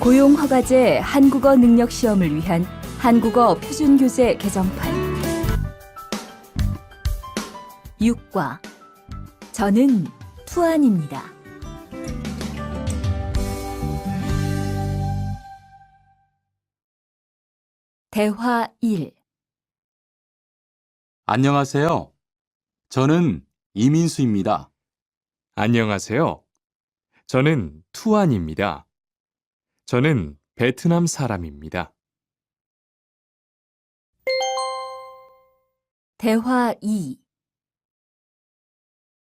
고용허가제 한국어 능력 시험을 위한 한국어 표준교재 개정판 6과 저는 투안입니다. 대화 1. 안녕하세요. 저는 이민수입니다. 안녕하세요. 저는 투안입니다. 저는 베트남 사람입니다. 대화 2.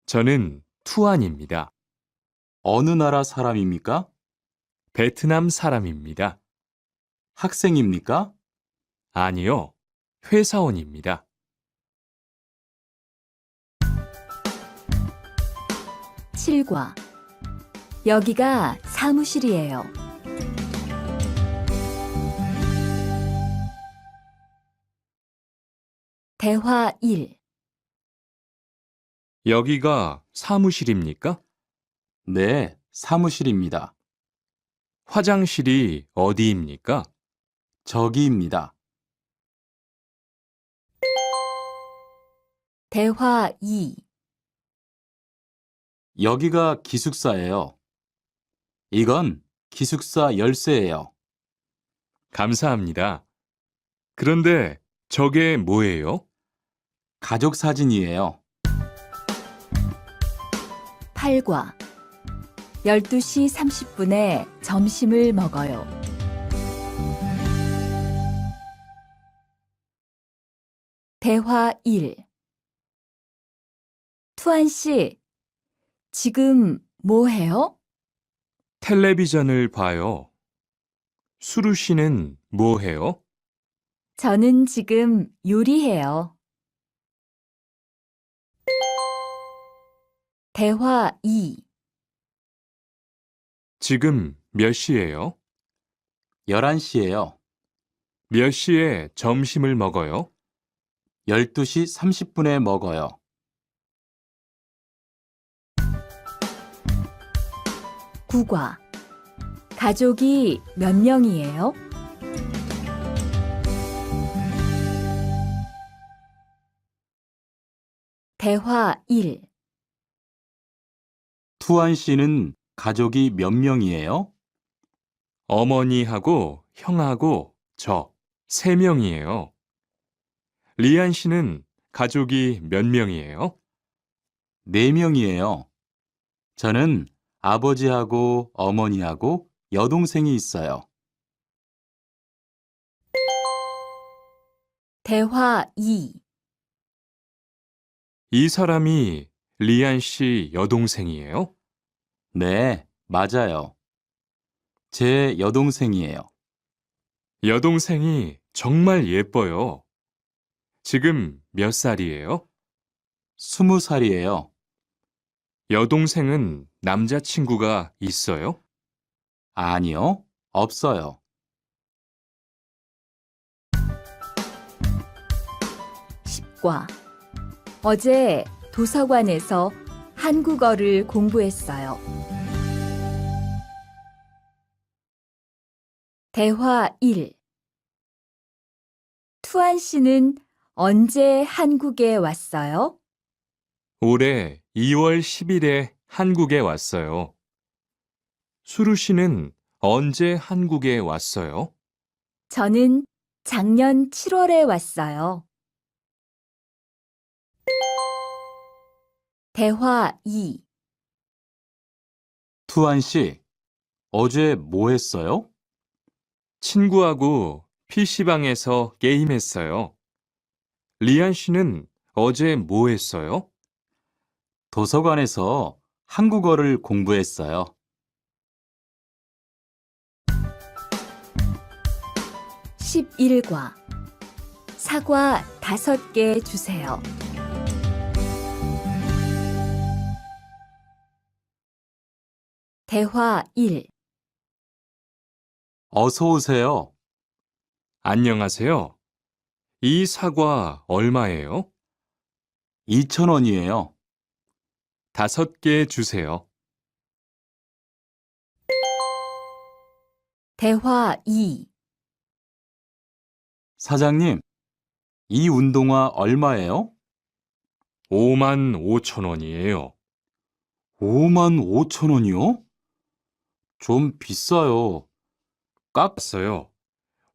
저는 투안입니다. 어느 나라 사람입니까? 베트남 사람입니다. 학생입니까? 아니요, 회사원입니다. 7과 여기가 사무실이에요. 대화 1. 여기가 사무실입니까? 네, 사무실입니다. 화장실이 어디입니까? 저기입니다. 대화 2. 여기가 기숙사예요. 이건 기숙사 열쇠예요. 감사합니다. 그런데 저게 뭐예요? 가족 사진이에요. 8과 12시 30분에 점심을 먹어요. 대화 1. 투안 씨, 지금 뭐 해요? 텔레비전을 봐요. 수루 씨는 뭐 해요? 저는 지금 요리해요. 대화 2. 지금 몇 시예요? 11시예요. 몇 시에 점심을 먹어요? 12시 30분에 먹어요. 9과 가족이 몇 명이에요? 대화 1. 투안 씨는 가족이 몇 명이에요? 어머니하고 형하고 저 3명이에요. 리안 씨는 가족이 몇 명이에요? 4명이에요. 저는 아버지하고 어머니하고 여동생이 있어요. 대화 2. 이 사람이 리안 씨 여동생이에요? 네, 맞아요. 제 여동생이에요. 여동생이 정말 예뻐요. 지금 몇 살이에요? 20살이에요. 여동생은 남자친구가 있어요? 아니요, 없어요. 10과 어제 도서관에서 한국어를 공부했어요. 대화 1. 투안 씨는 언제 한국에 왔어요? 올해 2월 10일에 한국에 왔어요. 수루 씨는 언제 한국에 왔어요? 저는 작년 7월에 왔어요. 대화 2. 투안 씨, 어제 뭐 했어요? 친구하고 PC방에서 게임했어요. 리안 씨는 어제 뭐 했어요? 도서관에서 한국어를 공부했어요. 11과 사과 5개 주세요. 대화 1. 어서 오세요. 안녕하세요. 이 사과 얼마예요? 2,000원이에요. 5개 주세요. 대화 2. 사장님, 이 운동화 얼마예요? 5만 5천 원이에요. 5만 5천 원이요? 좀 비싸요. 깎았어요.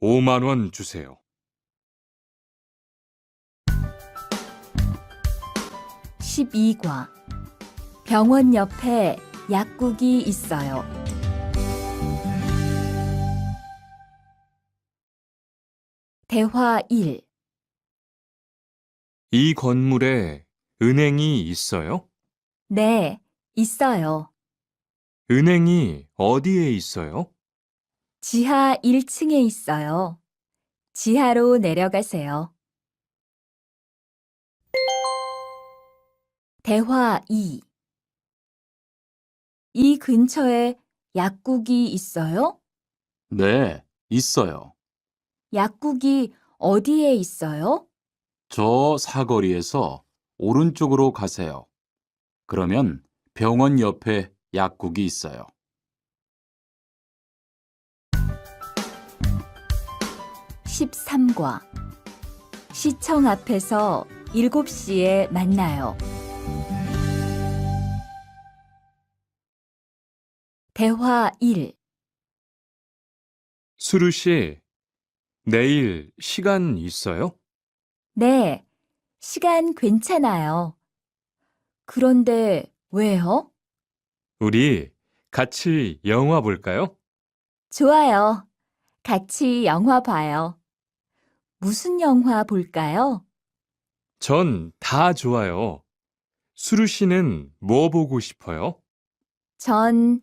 5만 원 주세요. 12과 병원 옆에 약국이 있어요. 대화 1. 이 건물에 은행이 있어요? 네, 있어요. 은행이 어디에 있어요? 지하 1층에 있어요. 지하로 내려가세요. 대화 2. 이 근처에 약국이 있어요? 네, 있어요. 약국이 어디에 있어요? 저 사거리에서 오른쪽으로 가세요. 그러면 병원 옆에 약국이 있어요. 13과 시청 앞에서 7시에 만나요. 대화 1. 수루 씨, 내일 시간 있어요? 네, 시간 괜찮아요. 그런데 왜요? 우리 같이 영화 볼까요? 좋아요. 같이 영화 봐요. 무슨 영화 볼까요? 전 다 좋아요. 수루 씨는 뭐 보고 싶어요? 전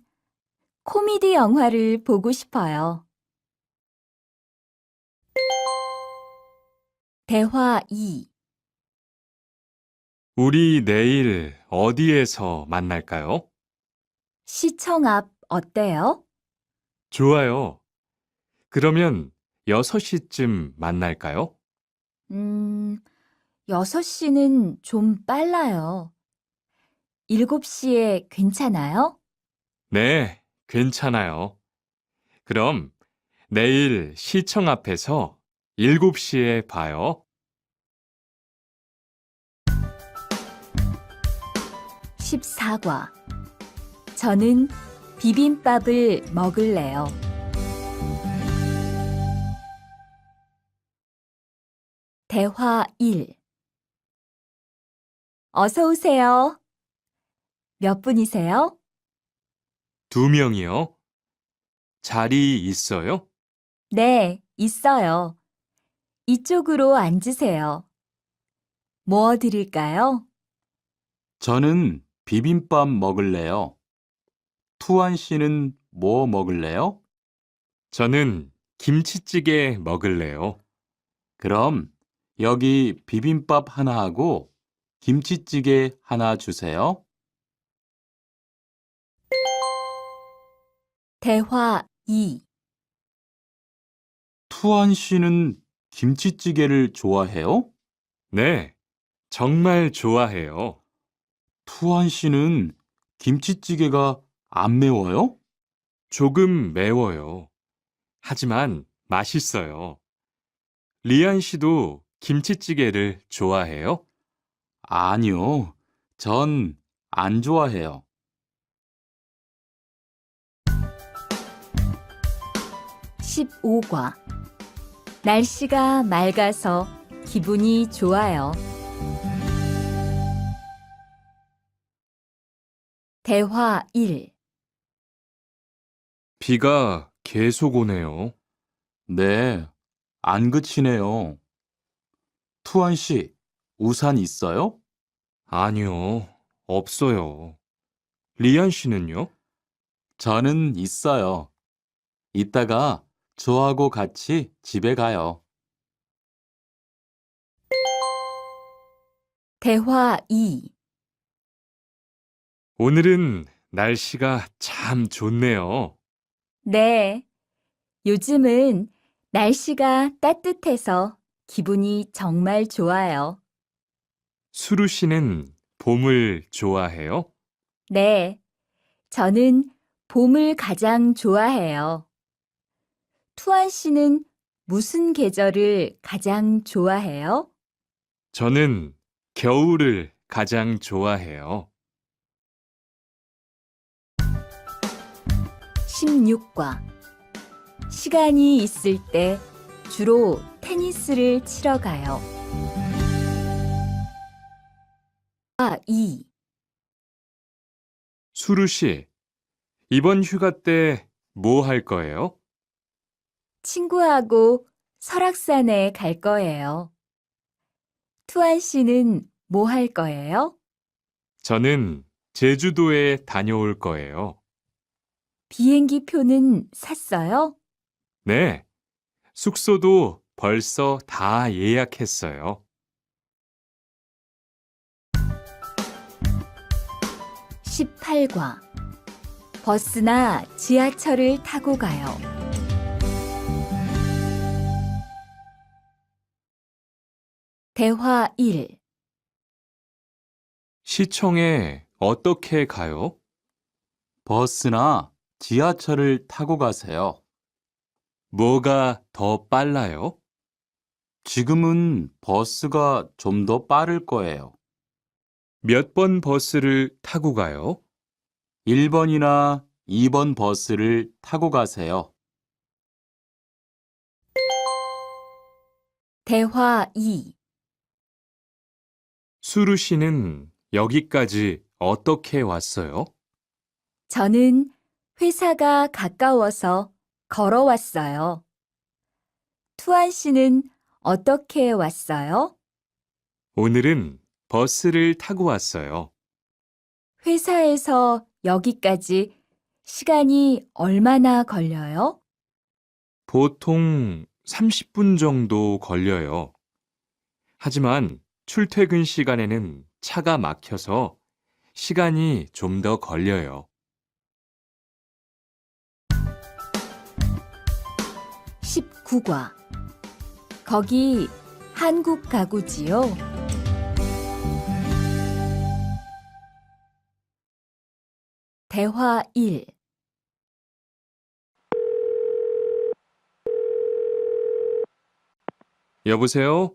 코미디 영화를 보고 싶어요. 대화 2. 우리 내일 어디에서 만날까요? 시청 앞 어때요? 좋아요. 그러면 6시쯤 만날까요? 6시는 좀 빨라요. 7시에 괜찮아요? 네, 괜찮아요. 그럼 내일 시청 앞에서 7시에 봐요. 14과 저는 비빔밥을 먹을래요. 대화 1. 어서 오세요. 몇 분이세요? 2명이요. 자리 있어요? 네, 있어요. 이쪽으로 앉으세요. 뭐 드릴까요? 저는 비빔밥 먹을래요. 투안 씨는 뭐 먹을래요? 저는 김치찌개 먹을래요. 그럼 여기 비빔밥 하나 하고 김치찌개 하나 주세요. 대화 2. 투안 씨는 김치찌개를 좋아해요? 네, 정말 좋아해요. 투안 씨는 김치찌개가 안 매워요? 조금 매워요. 하지만 맛있어요. 리안 씨도 김치찌개를 좋아해요? 아니요. 전 안 좋아해요. 15과 날씨가 맑아서 기분이 좋아요. 대화 1. 비가 계속 오네요. 네, 안 그치네요. 투안 씨, 우산 있어요? 아니요, 없어요. 리안 씨는요? 저는 있어요. 이따가 저하고 같이 집에 가요. 대화 2. 오늘은 날씨가 참 좋네요. 네, 요즘은 날씨가 따뜻해서 기분이 정말 좋아요. 수루 씨는 봄을 좋아해요? 네, 저는 봄을 가장 좋아해요. 투안 씨는 무슨 계절을 가장 좋아해요? 저는 겨울을 가장 좋아해요. 16과 시간이 있을 때 주로 테니스를 치러 가요. 2. 수루 씨, 이번 휴가 때 뭐 할 거예요? 친구하고 설악산에 갈 거예요. 투안 씨는 뭐 할 거예요? 저는 제주도에 다녀올 거예요. 비행기 표는 샀어요? 네, 숙소도 벌써 다 예약했어요. 18과 버스나 지하철을 타고 가요. 대화 1. 시청에 어떻게 가요? 버스나 지하철을 타고 가세요. 뭐가 더 빨라요? 지금은 버스가 좀 더 빠를 거예요. 몇 번 버스를 타고 가요? 1번이나 2번 버스를 타고 가세요. 대화 2. 수루 씨는 여기까지 어떻게 왔어요? 저는 회사가 가까워서 걸어왔어요. 투안 씨는 어떻게 왔어요? 오늘은 버스를 타고 왔어요. 회사에서 여기까지 시간이 얼마나 걸려요? 보통 30분 정도 걸려요. 하지만 출퇴근 시간에는 차가 막혀서 시간이 좀 더 걸려요. 19과 거기 한국 가구지요? 대화 1. 여보세요?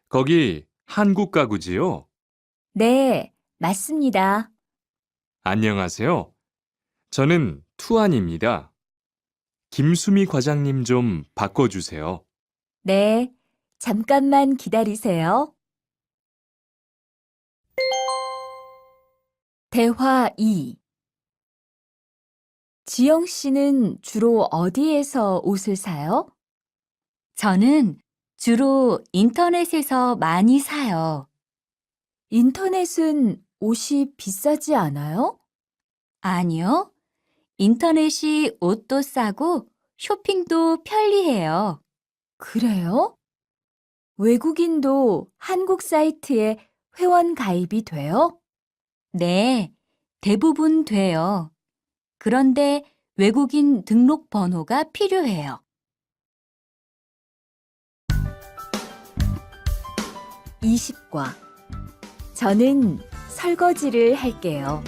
거기 한국 가구지요? 네, 맞습니다. 안녕하세요. 저는 투안입니다. 김수미 과장님 좀 바꿔주세요. 네, 잠깐만 기다리세요. 대화 2. 지영 씨는 주로 어디에서 옷을 사요? 저는 주로 인터넷에서 많이 사요. 인터넷은 옷이 비싸지 않아요? 아니요. 인터넷이 옷도 싸고 쇼핑도 편리해요. 그래요? 외국인도 한국 사이트에 회원 가입이 돼요? 네, 대부분 돼요. 그런데 외국인 등록 번호가 필요해요. 20과 저는 설거지를 할게요.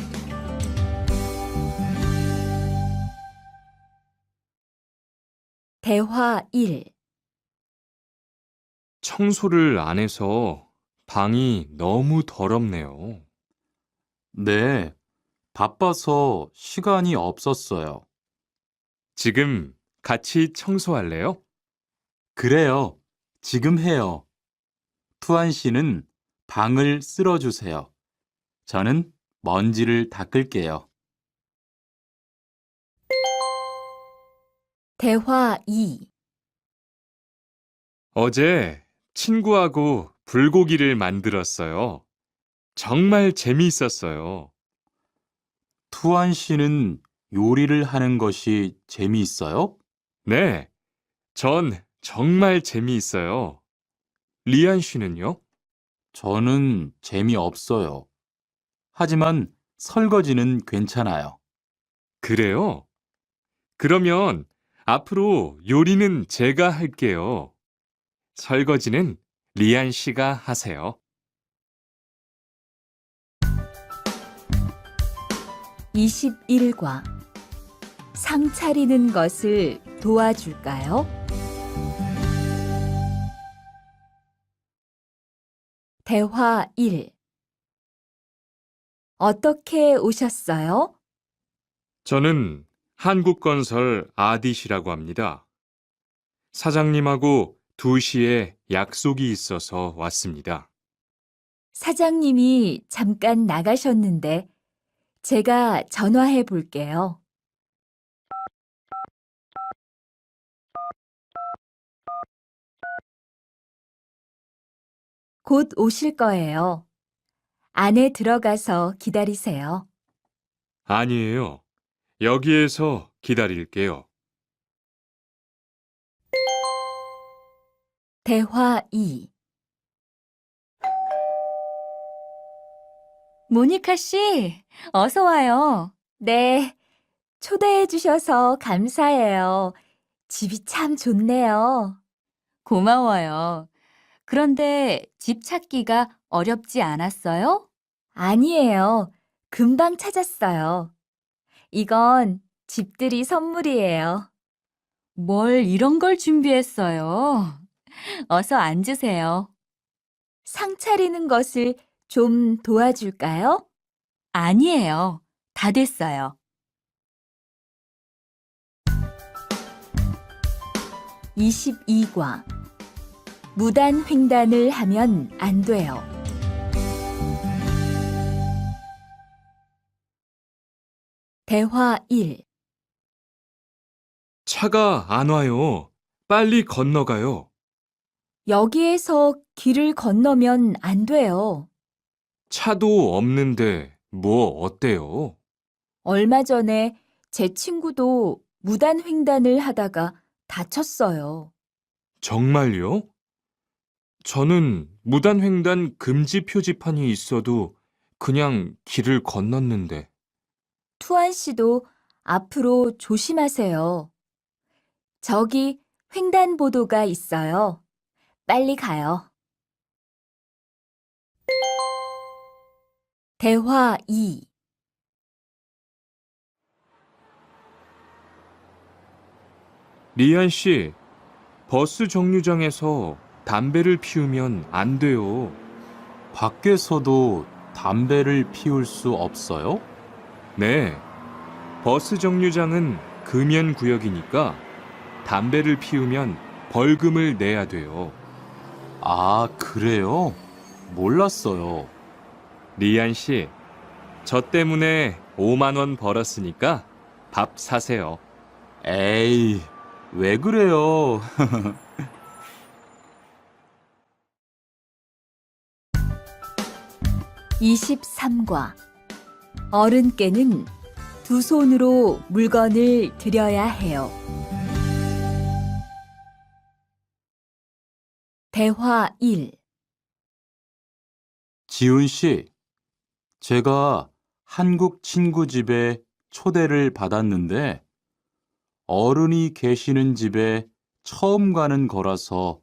대화 1. 청소를 안 해서 방이 너무 더럽네요. 네, 바빠서 시간이 없었어요. 지금 같이 청소할래요? 그래요. 지금 해요. 투안 씨는 방을 쓸어주세요. 저는 먼지를 닦을게요. 대화 2. 어제 친구하고 불고기를 만들었어요. 정말 재미있었어요. 투안 씨는 요리를 하는 것이 재미있어요? 네, 전 정말 재미있어요. 리안 씨는요? 저는 재미없어요. 하지만 설거지는 괜찮아요. 그래요? 그러면 앞으로 요리는 제가 할게요. 설거지는 리안 씨가 하세요. 21과 상 차리는 것을 도와줄까요? 대화 1. 어떻게 오셨어요? 저는 한국건설 아디시라고 합니다. 사장님하고 2시에 약속이 있어서 왔습니다. 사장님이 잠깐 나가셨는데 제가 전화해 볼게요. 곧 오실 거예요. 안에 들어가서 기다리세요. 아니에요. 여기에서 기다릴게요. 대화 2. 모니카 씨, 어서 와요. 네, 초대해 주셔서 감사해요. 집이 참 좋네요. 고마워요. 그런데 집 찾기가 어렵지 않았어요? 아니에요. 금방 찾았어요. 이건 집들이 선물이에요. 뭘 이런 걸 준비했어요? 어서 앉으세요. 상 차리는 것을 좀 도와줄까요? 아니에요. 다 됐어요. 22과. 무단 횡단을 하면 안 돼요. 대화 1. 차가 안 와요. 빨리 건너가요. 여기에서 길을 건너면 안 돼요. 차도 없는데 뭐 어때요? 얼마 전에 제 친구도 무단 횡단을 하다가 다쳤어요. 정말요? 저는 무단횡단 금지 표지판이 있어도 그냥 길을 건넜는데. 투안 씨도 앞으로 조심하세요. 저기 횡단보도가 있어요. 빨리 가요. 대화 2. 리안 씨, 버스 정류장에서 담배를 피우면 안 돼요. 밖에서도 담배를 피울 수 없어요? 네, 버스 정류장은 금연 구역이니까 담배를 피우면 벌금을 내야 돼요. 아, 그래요? 몰랐어요. 리안 씨, 저 때문에 5만 원 벌었으니까 밥 사세요. 에이, 왜 그래요? 23과. 어른께는 두 손으로 물건을 들여야 해요. 대화 1. 지훈 씨, 제가 한국 친구 집에 초대를 받았는데 어른이 계시는 집에 처음 가는 거라서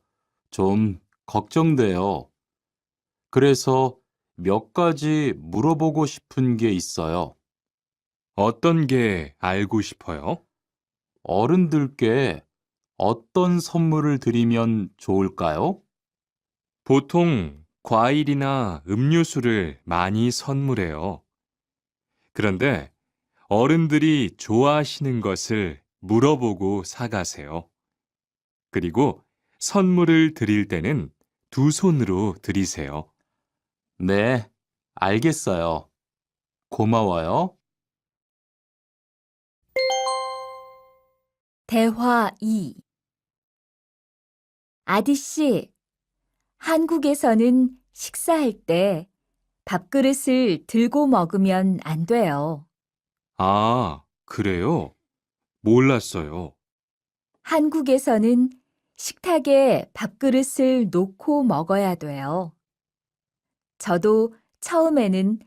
좀 걱정돼요. 그래서 몇 가지 물어보고 싶은 게 있어요. 어떤 게 알고 싶어요? 어른들께 어떤 선물을 드리면 좋을까요? 보통 과일이나 음료수를 많이 선물해요. 그런데 어른들이 좋아하시는 것을 물어보고 사가세요. 그리고 선물을 드릴 때는 두 손으로 드리세요. 네, 알겠어요. 고마워요. 대화 2. 아디 씨, 한국에서는 식사할 때 밥그릇을 들고 먹으면 안 돼요. 아, 그래요? 몰랐어요. 한국에서는 식탁에 밥그릇을 놓고 먹어야 돼요. 저도 처음에는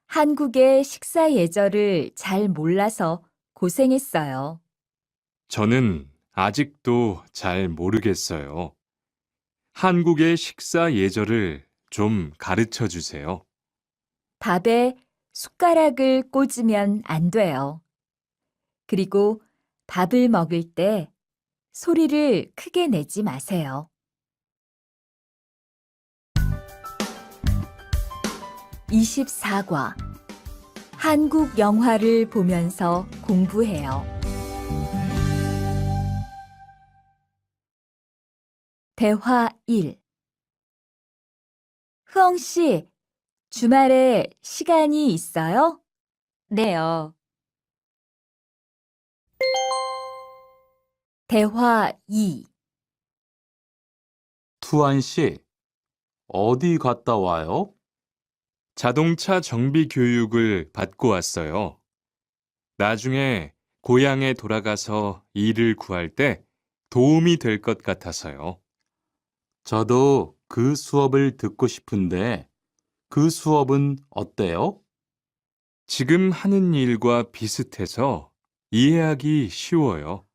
한국의 식사 예절을 잘 몰라서 고생했어요. 저는 아직도 잘 모르겠어요. 한국의 식사 예절을 좀 가르쳐 주세요. 밥에 숟가락을 꽂으면 안 돼요. 그리고 밥을 먹을 때 소리를 크게 내지 마세요. 24과 한국 영화를 보면서 공부해요. 대화 1. 흐엉 씨, 주말에 시간이 있어요? 네요. 대화 2. 투안 씨, 어디 갔다 와요? 자동차 정비 교육을 받고 왔어요. 나중에 고향에 돌아가서 일을 구할 때 도움이 될 것 같아서요. 저도 그 수업을 듣고 싶은데 그 수업은 어때요? 지금 하는 일과 비슷해서 이해하기 쉬워요.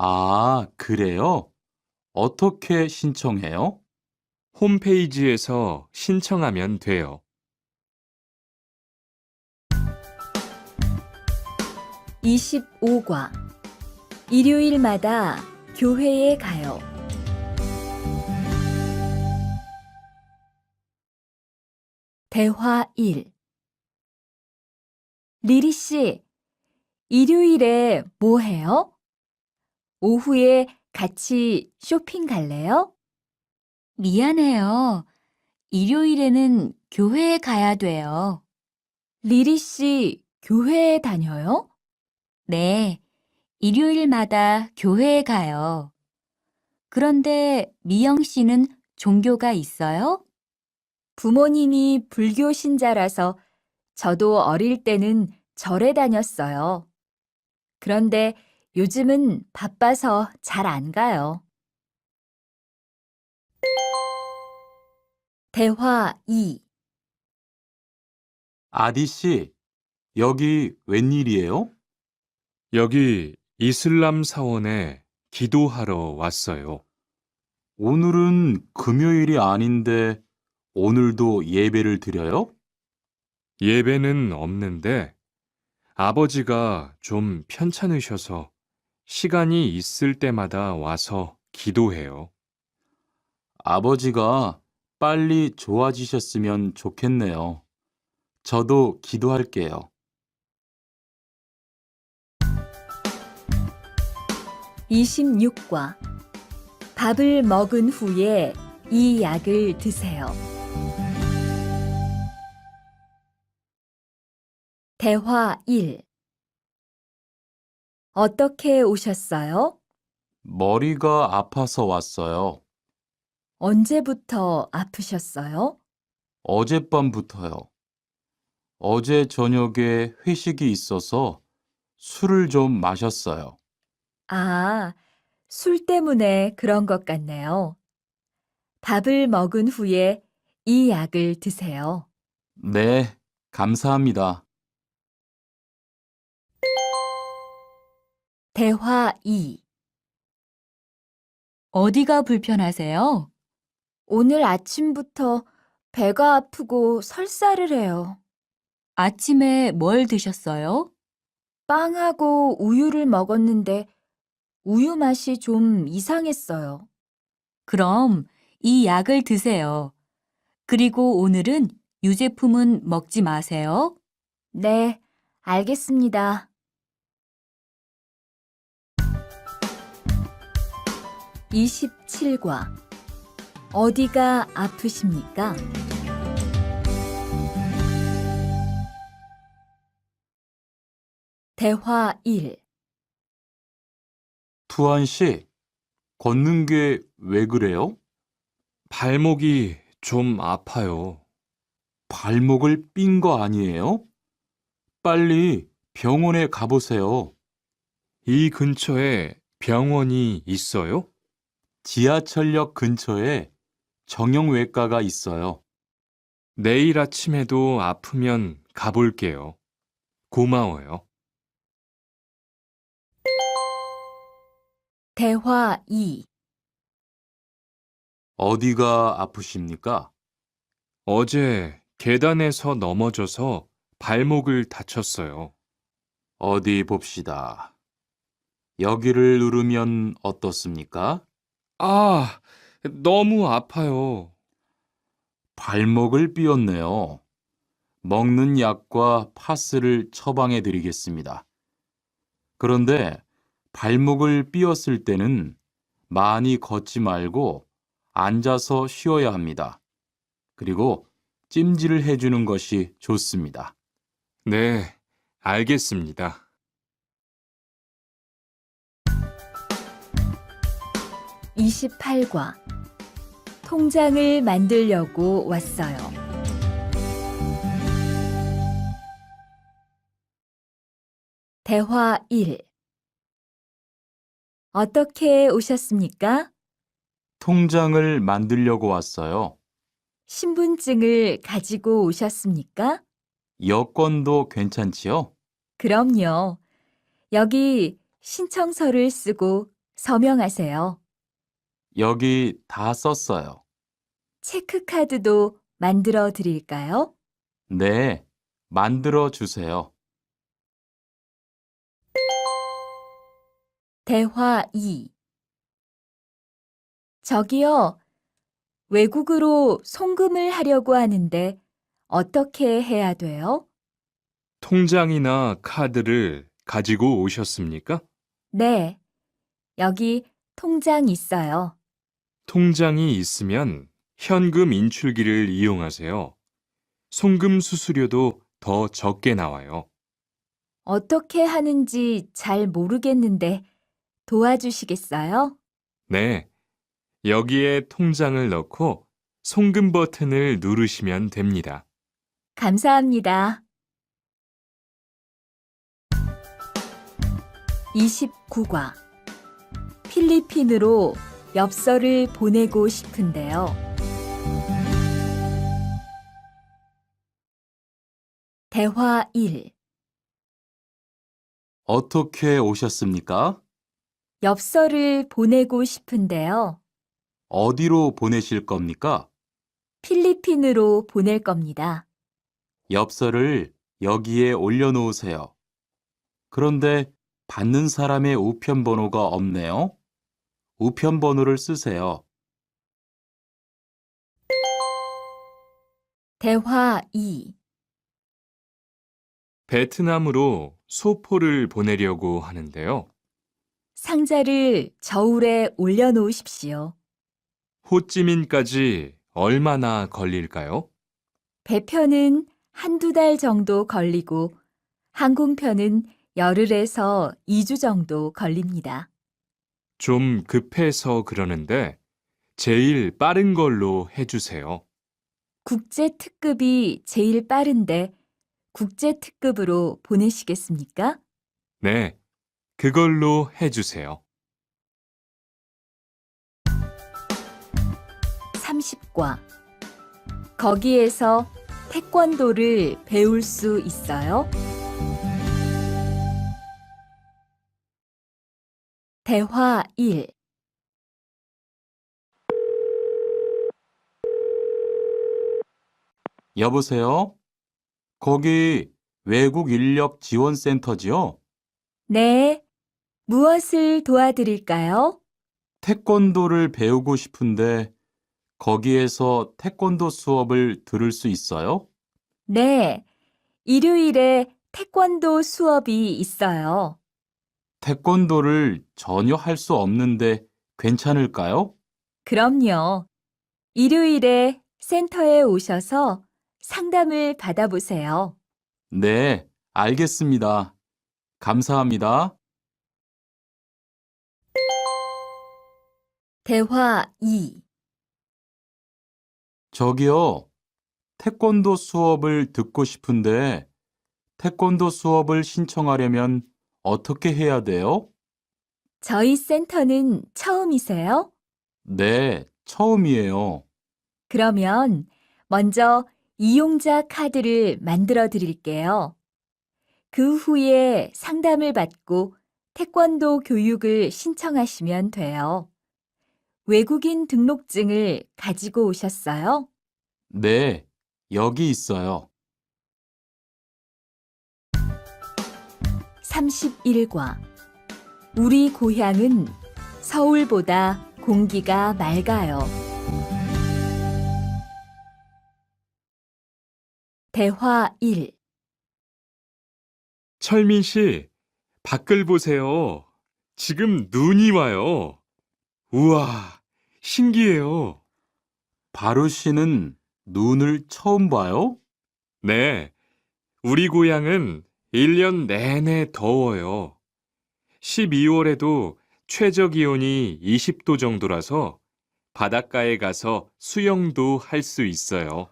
아, 그래요? 어떻게 신청해요? 홈페이지에서 신청하면 돼요. 25과 일요일마다 교회에 가요. 대화 1. 리리 씨, 일요일에 뭐 해요? 오후에 같이 쇼핑 갈래요? 미안해요. 일요일에는 교회에 가야 돼요. 리리 씨, 교회에 다녀요? 네, 일요일마다 교회에 가요. 그런데 미영 씨는 종교가 있어요? 부모님이 불교 신자라서 저도 어릴 때는 절에 다녔어요. 그런데 요즘은 바빠서 잘 안 가요. 대화 2. 아디 씨, 여기 웬일이에요? 여기 이슬람 사원에 기도하러 왔어요. 오늘은 금요일이 아닌데 오늘도 예배를 드려요? 예배는 없는데 아버지가 좀 편찮으셔서 시간이 있을 때마다 와서 기도해요. 아버지가 빨리 좋아지셨으면 좋겠네요. 저도 기도할게요. 26과 밥을 먹은 후에 이 약을 드세요. 대화 1. 어떻게 오셨어요? 머리가 아파서 왔어요. 언제부터 아프셨어요? 어젯밤부터요. 어제 저녁에 회식이 있어서 술을 좀 마셨어요. 아, 술 때문에 그런 것 같네요. 밥을 먹은 후에 이 약을 드세요. 네, 감사합니다. 대화 2. 어디가 불편하세요? 오늘 아침부터 배가 아프고 설사를 해요. 아침에 뭘 드셨어요? 빵하고 우유를 먹었는데 우유 맛이 좀 이상했어요. 그럼 이 약을 드세요. 그리고 오늘은 유제품은 먹지 마세요. 네, 알겠습니다. 27과 어디가 아프십니까? 대화 1. 투안 씨, 걷는 게 왜 그래요? 발목이 좀 아파요. 발목을 삔 거 아니에요? 빨리 병원에 가보세요. 이 근처에 병원이 있어요? 지하철역 근처에 정형외과가 있어요. 내일 아침에도 아프면 가볼게요. 고마워요. 대화 2. 어디가 아프십니까? 어제 계단에서 넘어져서 발목을 다쳤어요. 어디 봅시다. 여기를 누르면 어떻습니까? 아, 너무 아파요. 발목을 삐었네요. 먹는 약과 파스를 처방해 드리겠습니다. 그런데 발목을 삐었을 때는 많이 걷지 말고 앉아서 쉬어야 합니다. 그리고 찜질을 해주는 것이 좋습니다. 네, 알겠습니다. 28과 통장을 만들려고 왔어요. 대화 1. 어떻게 오셨습니까? 통장을 만들려고 왔어요. 신분증을 가지고 오셨습니까? 여권도 괜찮지요? 그럼요. 여기 신청서를 쓰고 서명하세요. 여기 다 썼어요. 체크카드도 만들어 드릴까요? 네, 만들어 주세요. 대화 2. 저기요, 외국으로 송금을 하려고 하는데 어떻게 해야 돼요? 통장이나 카드를 가지고 오셨습니까? 네, 여기 통장 있어요. 통장이 있으면 현금 인출기를 이용하세요. 송금 수수료도 더 적게 나와요. 어떻게 하는지 잘 모르겠는데 도와주시겠어요? 네, 여기에 통장을 넣고 송금 버튼을 누르시면 됩니다. 감사합니다. 29과 필리핀으로 엽서를 보내고 싶은데요. 대화 1. 어떻게 오셨습니까? 엽서를 보내고 싶은데요. 어디로 보내실 겁니까? 필리핀으로 보낼 겁니다. 엽서를 여기에 올려놓으세요. 그런데 받는 사람의 우편 번호가 없네요. 우편 번호를 쓰세요. 대화 2. 베트남으로 소포를 보내려고 하는데요. 상자를 저울에 올려놓으십시오. 호찌민까지 얼마나 걸릴까요? 배편은 한두 달 정도 걸리고 항공편은 열흘에서 2주 정도 걸립니다. 좀 급해서 그러는데 제일 빠른 걸로 해주세요. 국제 특급이 제일 빠른데 국제 특급으로 보내시겠습니까? 네, 그걸로 해주세요. 30과 거기에서 태권도를 배울 수 있어요? 대화 1. 여보세요? 거기 외국 인력 지원센터지요? 네, 무엇을 도와드릴까요? 태권도를 배우고 싶은데 거기에서 태권도 수업을 들을 수 있어요? 네, 일요일에 태권도 수업이 있어요. 태권도를 전혀 할 수 없는데 괜찮을까요? 그럼요. 일요일에 센터에 오셔서 상담을 받아보세요. 네, 알겠습니다. 감사합니다. 대화 2. 저기요, 태권도 수업을 듣고 싶은데 태권도 수업을 신청하려면 어떻게 해야 돼요? 저희 센터는 처음이세요? 네, 처음이에요. 그러면 먼저 이용자 카드를 만들어 드릴게요. 그 후에 상담을 받고 태권도 교육을 신청하시면 돼요. 외국인 등록증을 가지고 오셨어요? 네, 여기 있어요. 31과 우리 고향은 서울보다 공기가 맑아요. 대화 1. 철민 씨, 밖을 보세요. 지금 눈이 와요. 우와, 신기해요. 바로 씨는 눈을 처음 봐요? 네, 우리 고향은 1년 내내 더워요. 12월에도 최저 기온이 20도 정도라서 바닷가에 가서 수영도 할 수 있어요.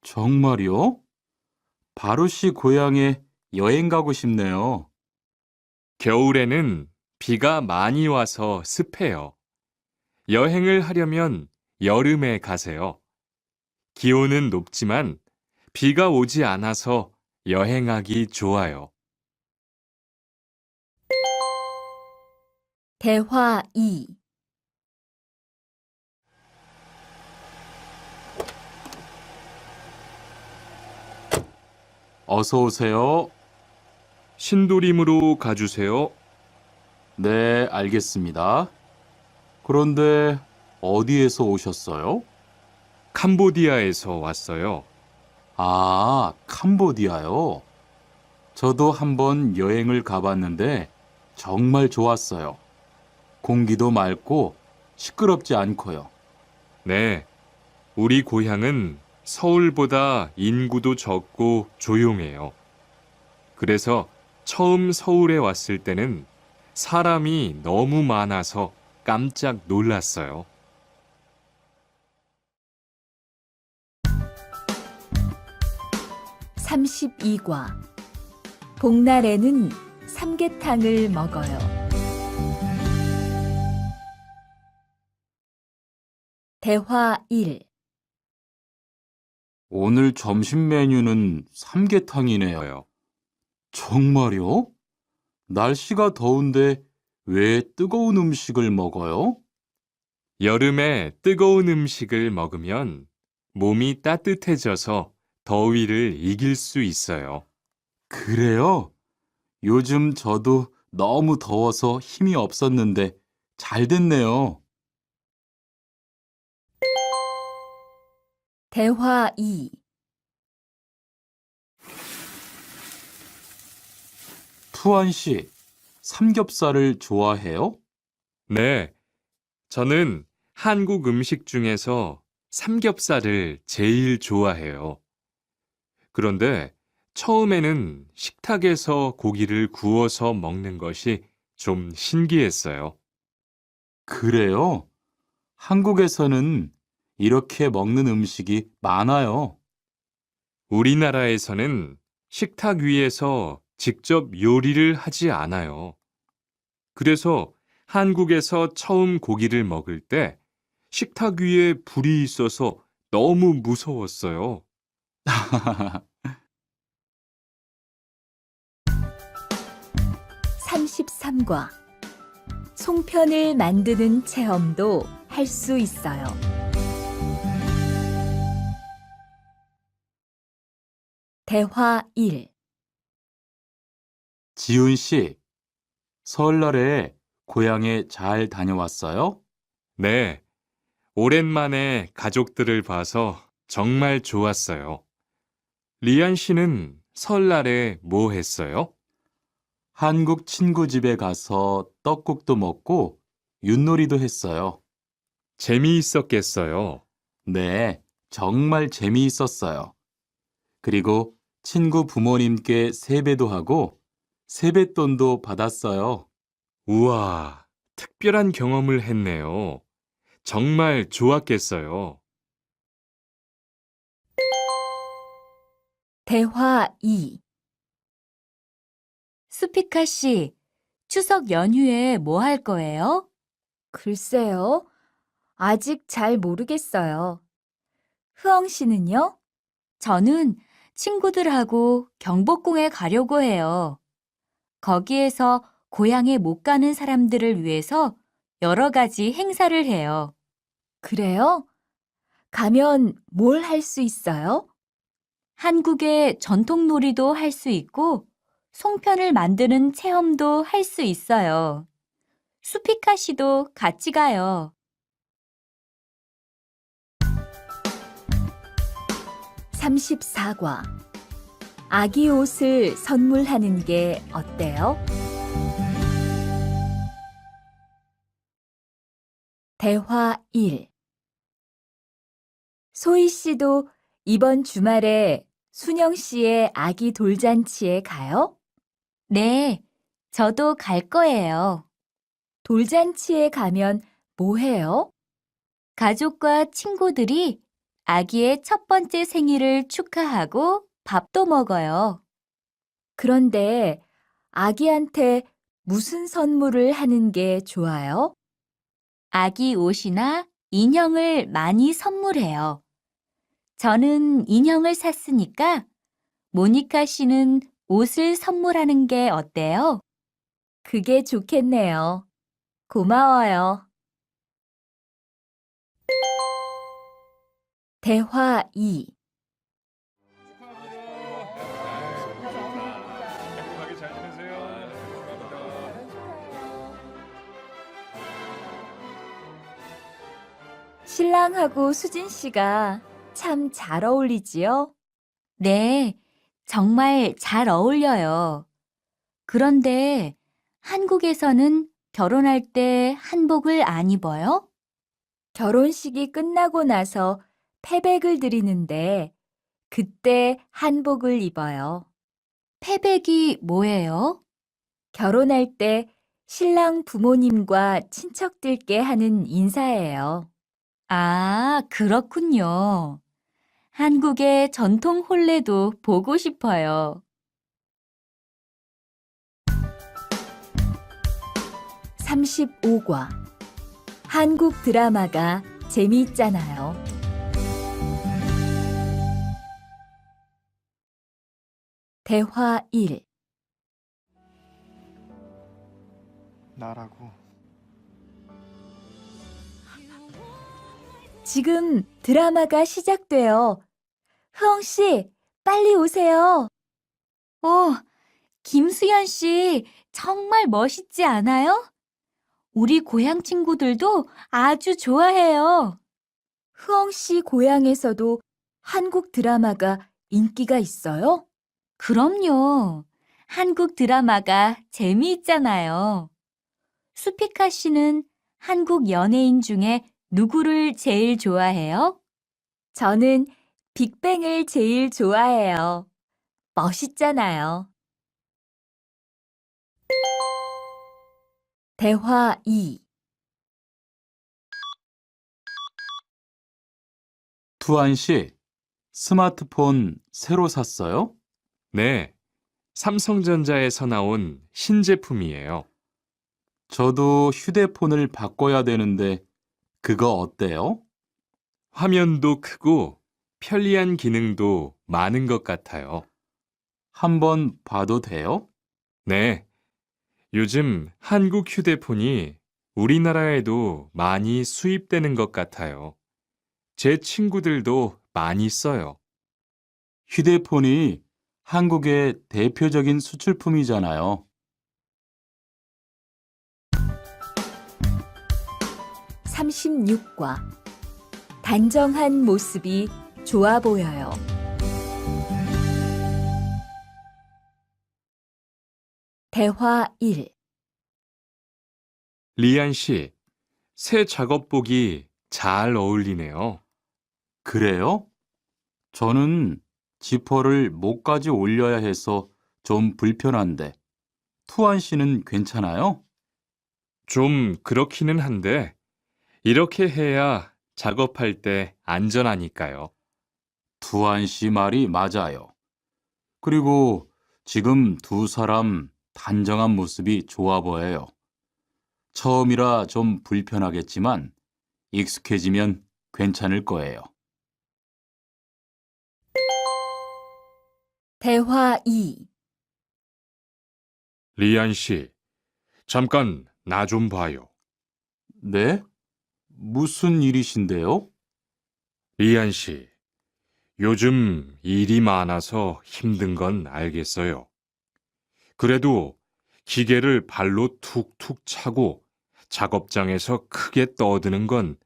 정말요? 바로 씨 고향에 여행 가고 싶네요. 겨울에는 비가 많이 와서 습해요. 여행을 하려면 여름에 가세요. 기온은 높지만 비가 오지 않아서 여행하기 좋아요. 대화 2. 어서 오세요. 신도림으로 가주세요. 네, 알겠습니다. 그런데 어디에서 오셨어요? 캄보디아에서 왔어요. 아, 캄보디아요. 저도 한번 여행을 가봤는데 정말 좋았어요. 공기도 맑고 시끄럽지 않고요. 네, 우리 고향은 서울보다 인구도 적고 조용해요. 그래서 처음 서울에 왔을 때는 사람이 너무 많아서 깜짝 놀랐어요. 32과. 복날에는 삼계탕을 먹어요. 대화 1. 오늘 점심 메뉴는 삼계탕이네요. 정말요? 날씨가 더운데 왜 뜨거운 음식을 먹어요? 여름에 뜨거운 음식을 먹으면 몸이 따뜻해져서 더위를 이길 수 있어요. 그래요? 요즘 저도 너무 더워서 힘이 없었는데 잘 됐네요. 대화 2. 투안 씨, 삼겹살을 좋아해요? 네, 저는 한국 음식 중에서 삼겹살을 제일 좋아해요. 그런데 처음에는 식탁에서 고기를 구워서 먹는 것이 좀 신기했어요. 그래요? 한국에서는 이렇게 먹는 음식이 많아요. 우리나라에서는 식탁 위에서 직접 요리를 하지 않아요. 그래서 한국에서 처음 고기를 먹을 때 식탁 위에 불이 있어서 너무 무서웠어요. 33과. 송편을 만드는 체험도 할 수 있어요. 대화 1. 지훈 씨, 설날에 고향에 잘 다녀왔어요? 네, 오랜만에 가족들을 봐서 정말 좋았어요. 리안 씨는 설날에 뭐 했어요? 한국 친구 집에 가서 떡국도 먹고 윷놀이도 했어요. 재미있었겠어요. 네, 정말 재미있었어요. 그리고 친구 부모님께 세배도 하고 세뱃돈도 받았어요. 우와, 특별한 경험을 했네요. 정말 좋았겠어요. 대화 2. 수피카 씨, 추석 연휴에 뭐 할 거예요? 글쎄요. 아직 잘 모르겠어요. 흐엉 씨는요? 저는 친구들하고 경복궁에 가려고 해요. 거기에서 고향에 못 가는 사람들을 위해서 여러 가지 행사를 해요. 그래요? 가면 뭘 할 수 있어요? 한국의 전통 놀이도 할 수 있고 송편을 만드는 체험도 할 수 있어요. 수피카 씨도 같이 가요. 34과. 아기 옷을 선물하는 게 어때요? 대화 1. 소희 씨도 이번 주말에 순영 씨의 아기 돌잔치에 가요? 네, 저도 갈 거예요. 돌잔치에 가면 뭐 해요? 가족과 친구들이 아기의 첫 번째 생일을 축하하고 밥도 먹어요. 그런데 아기한테 무슨 선물을 하는 게 좋아요? 아기 옷이나 인형을 많이 선물해요. 저는 인형을 샀으니까 모니카 씨는 옷을 선물하는 게 어때요? 그게 좋겠네요. 고마워요. 대화 2. 행복하게 잘 지내세요. 신랑하고 수진 씨가 참 잘 어울리지요? 네, 정말 잘 어울려요. 그런데 한국에서는 결혼할 때 한복을 안 입어요? 결혼식이 끝나고 나서 패백을 드리는데 그때 한복을 입어요. 패백이 뭐예요? 결혼할 때 신랑 부모님과 친척들께 하는 인사예요. 아, 그렇군요. 한국의 전통 혼례도 보고 싶어요. 35과. 한국 드라마가 재미있잖아요. 대화 1. 나라고. 지금 드라마가 시작돼요. 흐엉 씨, 빨리 오세요. 김수현 씨, 정말 멋있지 않아요? 우리 고향 친구들도 아주 좋아해요. 흐엉 씨 고향에서도 한국 드라마가 인기가 있어요? 그럼요. 한국 드라마가 재미있잖아요. 수피카 씨는 한국 연예인 중에 누구를 제일 좋아해요? 저는 빅뱅을 제일 좋아해요. 멋있잖아요. 대화 2. 투안 씨, 스마트폰 새로 샀어요? 네, 삼성전자에서 나온 신제품이에요. 저도 휴대폰을 바꿔야 되는데 그거 어때요? 화면도 크고 편리한 기능도 많은 것 같아요. 한번 봐도 돼요? 네, 요즘 한국 휴대폰이 우리나라에도 많이 수입되는 것 같아요. 제 친구들도 많이 써요. 휴대폰이 한국의 대표적인 수출품이잖아요. 36과. 단정한 모습이 좋아 보여요. 대화 1. 리안 씨, 새 작업복이 잘 어울리네요. 그래요? 저는 지퍼를 목까지 올려야 해서 좀 불편한데, 투안 씨는 괜찮아요? 좀 그렇기는 한데, 이렇게 해야 작업할 때 안전하니까요. 투안 씨 말이 맞아요. 그리고 지금 두 사람 단정한 모습이 좋아 보여요. 처음이라 좀 불편하겠지만 익숙해지면 괜찮을 거예요. 대화 2. 리안 씨, 잠깐 나 좀 봐요. 네? 무슨 일이신데요? 리안 씨, 요즘 일이 많아서 힘든 건 알겠어요. 그래도 기계를 발로 툭툭 차고 작업장에서 크게 떠드는 건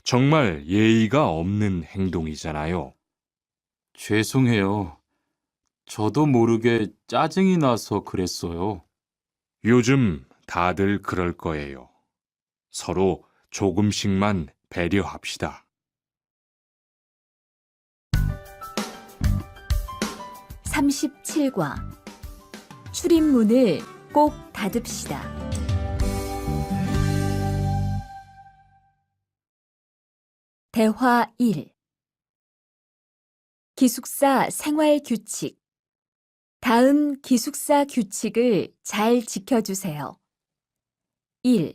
정말 예의가 없는 행동이잖아요. 죄송해요. 저도 모르게 짜증이 나서 그랬어요. 요즘 다들 그럴 거예요. 서로 조금씩만 배려합시다. 37과 출입문을 꼭 닫읍시다. 대화 1. 기숙사 생활 규칙. 다음 기숙사 규칙을 잘 지켜주세요. 1.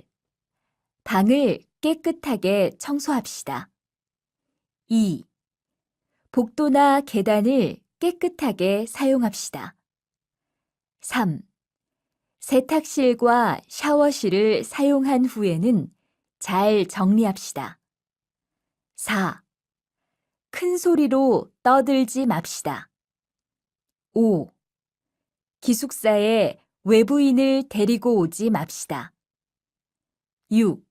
방을 깨끗하게 청소합시다. 2. 복도나 계단을 깨끗하게 사용합시다. 3. 세탁실과 샤워실을 사용한 후에는 잘 정리합시다. 4. 큰 소리로 떠들지 맙시다. 5. 기숙사에 외부인을 데리고 오지 맙시다. 6.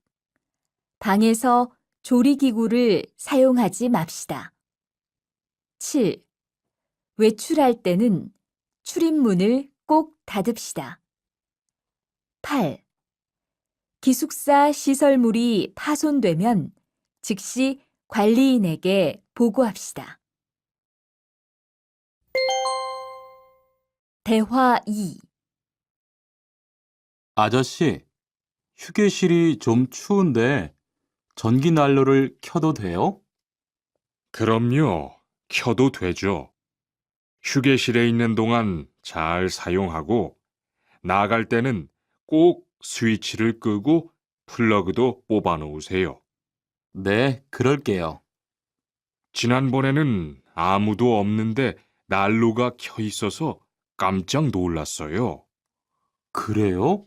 방에서 조리기구를 사용하지 맙시다. 7. 외출할 때는 출입문을 꼭 닫읍시다. 8. 기숙사 시설물이 파손되면 즉시 관리인에게 보고합시다. 대화 2. 아저씨, 휴게실이 좀 추운데 전기 난로를 켜도 돼요? 그럼요. 켜도 되죠. 휴게실에 있는 동안 잘 사용하고 나갈 때는 꼭 스위치를 끄고 플러그도 뽑아 놓으세요. 네, 그럴게요. 지난번에는 아무도 없는데 난로가 켜 있어서 깜짝 놀랐어요. 그래요?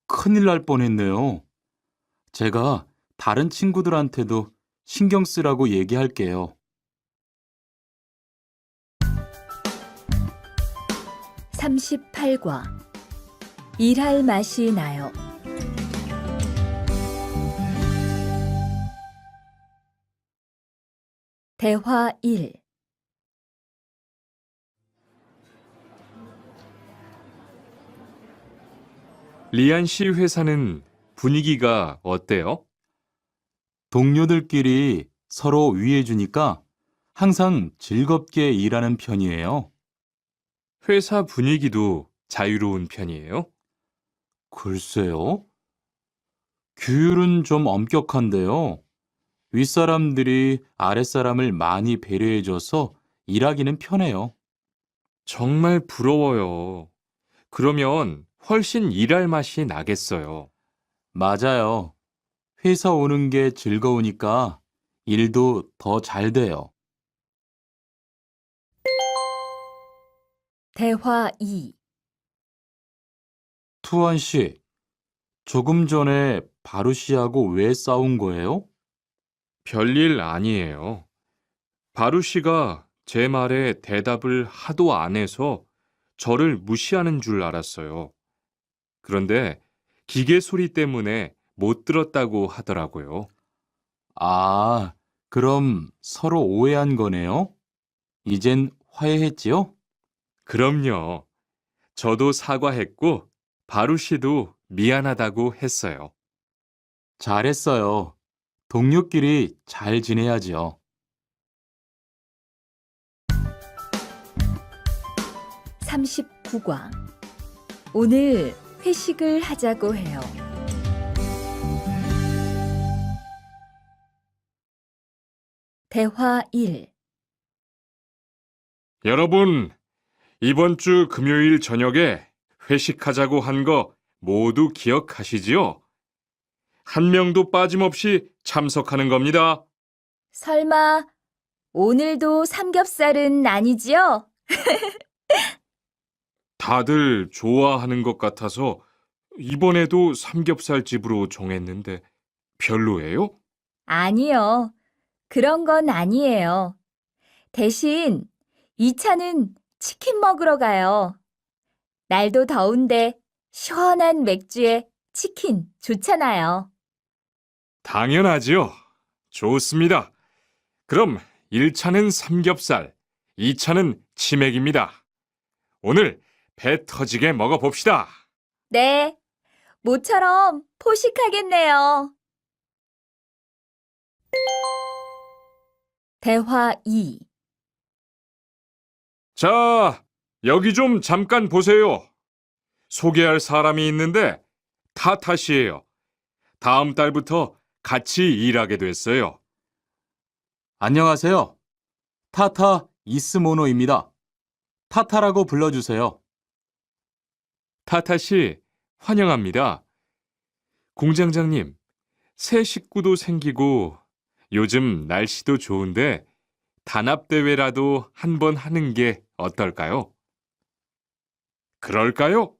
큰일 날 뻔했네요. 제가 다른 친구들한테도 신경 쓰라고 얘기할게요. 38과 일할 맛이 나요. 대화 1. 리안 씨 회사는 분위기가 어때요? 동료들끼리 서로 위해주니까 항상 즐겁게 일하는 편이에요. 회사 분위기도 자유로운 편이에요? 글쎄요. 규율은 좀 엄격한데요. 윗사람들이 아랫사람을 많이 배려해줘서 일하기는 편해요. 정말 부러워요. 그러면 훨씬 일할 맛이 나겠어요. 맞아요. 회사 오는 게 즐거우니까 일도 더 잘 돼요. 대화 2. 투원 씨, 조금 전에 바루 씨하고 왜 싸운 거예요? 별일 아니에요. 바루 씨가 제 말에 대답을 하도 안 해서 저를 무시하는 줄 알았어요. 그런데 기계 소리 때문에 못 들었다고 하더라고요. 아, 그럼 서로 오해한 거네요? 이젠 화해했지요? 그럼요. 저도 사과했고 바루 씨도 미안하다고 했어요. 잘했어요. 동료끼리 잘 지내야지요. 39과 오늘 회식을 하자고 해요. 대화 1. 여러분, 이번 주 금요일 저녁에 회식하자고 한 거 모두 기억하시지요? 한 명도 빠짐없이 참석하는 겁니다. 설마 오늘도 삼겹살은 아니지요? 다들 좋아하는 것 같아서 이번에도 삼겹살 집으로 정했는데 별로예요? 아니요. 그런 건 아니에요. 대신 2차는 치킨 먹으러 가요. 날도 더운데 시원한 맥주에 치킨 좋잖아요. 당연하지요. 좋습니다. 그럼 1차는 삼겹살, 2차는 치맥입니다. 오늘 배 터지게 먹어봅시다. 네, 모처럼 포식하겠네요. 대화 2. 자, 여기 좀 잠깐 보세요. 소개할 사람이 있는데 타타씨예요. 다음 달부터 같이 일하게 됐어요. 안녕하세요. 타타 이스모노입니다. 타타라고 불러주세요. 타타씨, 환영합니다. 공장장님, 새 식구도 생기고 요즘 날씨도 좋은데 단합대회라도 한번 하는 게 어떨까요? 그럴까요?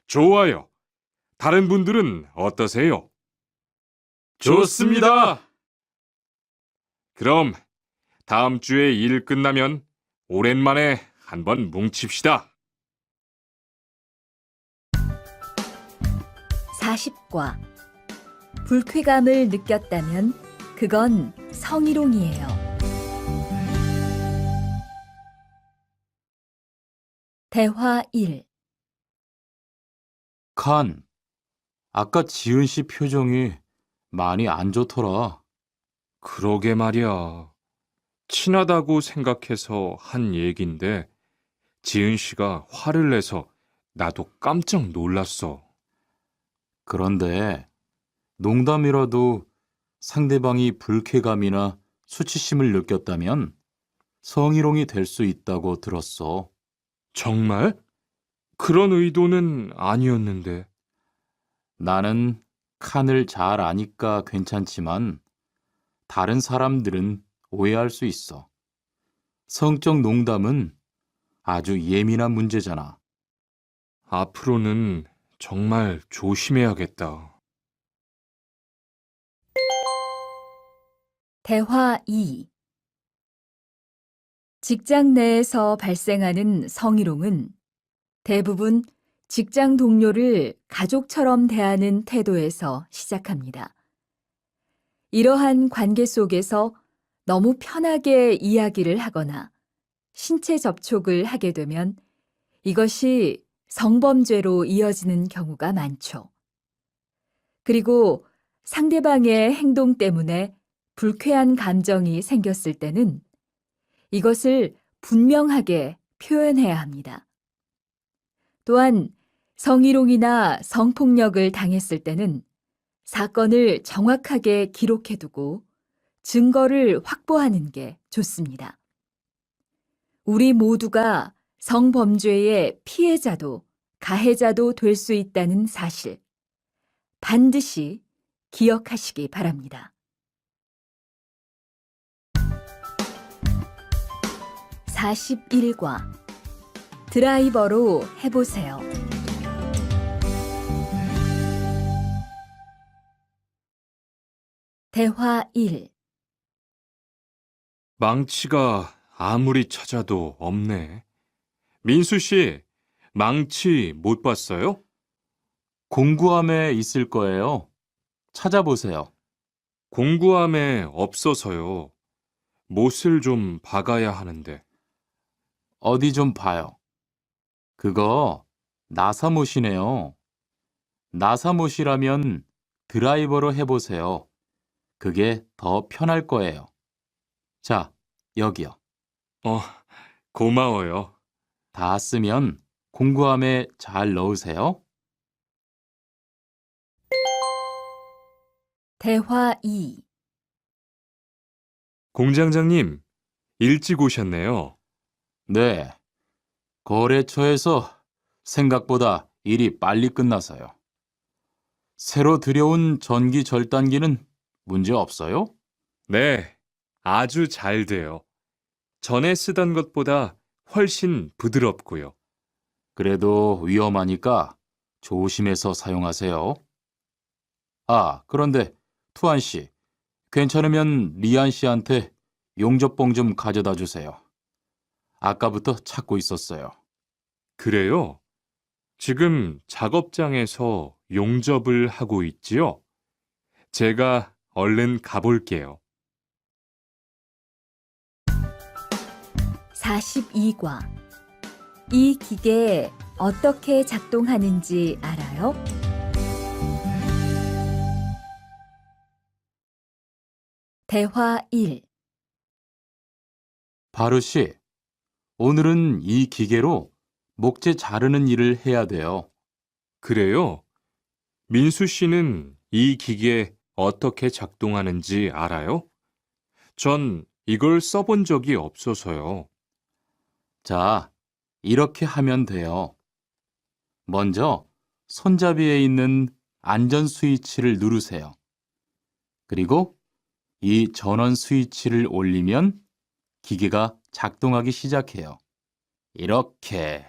좋아요. 다른 분들은 어떠세요? 좋습니다. 그럼 다음 주에 일 끝나면 오랜만에 한번 뭉칩시다. 40과. 불쾌감을 느꼈다면 그건 성희롱이에요. 대화 1. 칸, 아까 지은 씨 표정이 많이 안 좋더라. 그러게 말이야. 친하다고 생각해서 한 얘긴데 지은 씨가 화를 내서 나도 깜짝 놀랐어. 그런데 농담이라도 상대방이 불쾌감이나 수치심을 느꼈다면 성희롱이 될 수 있다고 들었어. 정말? 그런 의도는 아니었는데. 나는 칸을 잘 아니까 괜찮지만 다른 사람들은 오해할 수 있어. 성적 농담은 아주 예민한 문제잖아. 앞으로는 정말 조심해야겠다. 대화 2. 직장 내에서 발생하는 성희롱은 대부분 직장 동료를 가족처럼 대하는 태도에서 시작합니다. 이러한 관계 속에서 너무 편하게 이야기를 하거나 신체 접촉을 하게 되면 이것이 성범죄로 이어지는 경우가 많죠. 그리고 상대방의 행동 때문에 불쾌한 감정이 생겼을 때는 이것을 분명하게 표현해야 합니다. 또한 성희롱이나 성폭력을 당했을 때는 사건을 정확하게 기록해두고 증거를 확보하는 게 좋습니다. 우리 모두가 성범죄의 피해자도 가해자도 될 수 있다는 사실, 반드시 기억하시기 바랍니다. 41과. 드라이버로 해보세요. 대화 1. 망치가 아무리 찾아도 없네. 민수 씨, 망치 못 봤어요? 공구함에 있을 거예요. 찾아보세요. 공구함에 없어서요. 못을 좀 박아야 하는데. 어디 좀 봐요. 그거 나사못이네요. 나사못이라면 드라이버로 해보세요. 그게 더 편할 거예요. 자, 여기요. 어, 고마워요. 다 쓰면 공구함에 잘 넣으세요. 대화 2. 공장장님, 일찍 오셨네요. 네. 거래처에서 생각보다 일이 빨리 끝나서요. 새로 들여온 전기 절단기는 문제 없어요? 네, 아주 잘 돼요. 전에 쓰던 것보다 훨씬 부드럽고요. 그래도 위험하니까 조심해서 사용하세요. 아, 그런데 투안 씨, 괜찮으면 리안 씨한테 용접봉 좀 가져다 주세요. 아까부터 찾고 있었어요. 그래요? 지금 작업장에서 용접을 하고 있지요? 제가 얼른 가볼게요. 42과. 이 기계 어떻게 작동하는지 알아요? 대화 1. 바루시, 오늘은 이 기계로 목재 자르는 일을 해야 돼요. 그래요? 민수 씨는 이 기계 어떻게 작동하는지 알아요? 전 이걸 써본 적이 없어서요. 자, 이렇게 하면 돼요. 먼저 손잡이에 있는 안전 스위치를 누르세요. 그리고 이 전원 스위치를 올리면 기계가 작동하기 시작해요. 이렇게.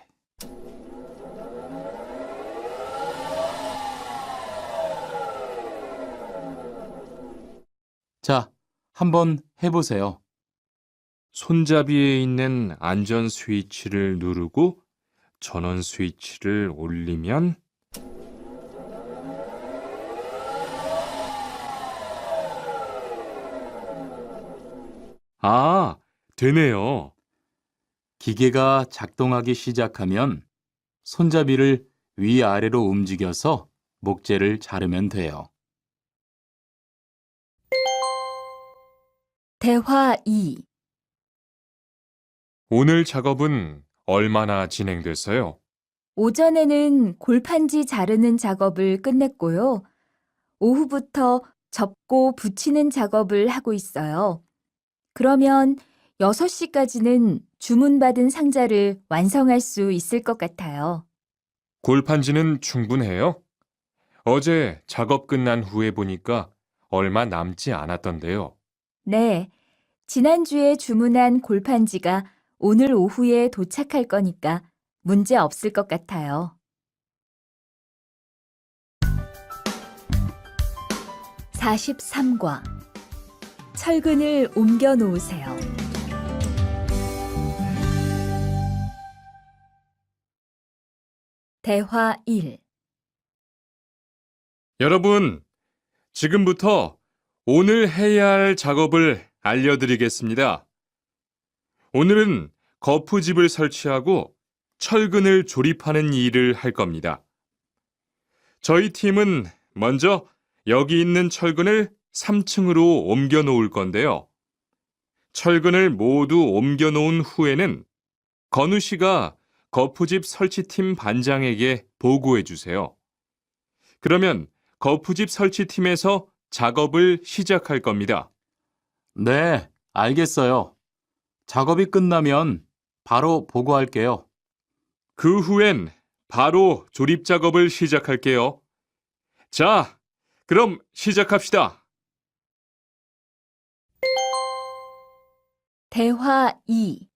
자, 한번 해보세요. 손잡이에 있는 안전 스위치를 누르고 전원 스위치를 올리면 아, 되네요. 기계가 작동하기 시작하면 손잡이를 위아래로 움직여서 목재를 자르면 돼요. 대화 2. 오늘 작업은 얼마나 진행됐어요? 오전에는 골판지 자르는 작업을 끝냈고요. 오후부터 접고 붙이는 작업을 하고 있어요. 그러면 6시까지는 주문받은 상자를 완성할 수 있을 것 같아요. 골판지는 충분해요? 어제 작업 끝난 후에 보니까 얼마 남지 않았던데요. 네, 지난주에 주문한 골판지가 오늘 오후에 도착할 거니까 문제 없을 것 같아요. 43과. 철근을 옮겨 놓으세요. 대화 1. 여러분, 지금부터 오늘 해야 할 작업을 알려드리겠습니다. 오늘은 거푸집을 설치하고 철근을 조립하는 일을 할 겁니다. 저희 팀은 먼저 여기 있는 철근을 3층으로 옮겨 놓을 건데요. 철근을 모두 옮겨 놓은 후에는 건우 씨가 거푸집 설치팀 반장에게 보고해 주세요. 그러면 거푸집 설치팀에서 작업을 시작할 겁니다. 네, 알겠어요. 작업이 끝나면 바로 보고할게요. 그 후엔 바로 조립 작업을 시작할게요. 자, 그럼 시작합시다. 대화 2.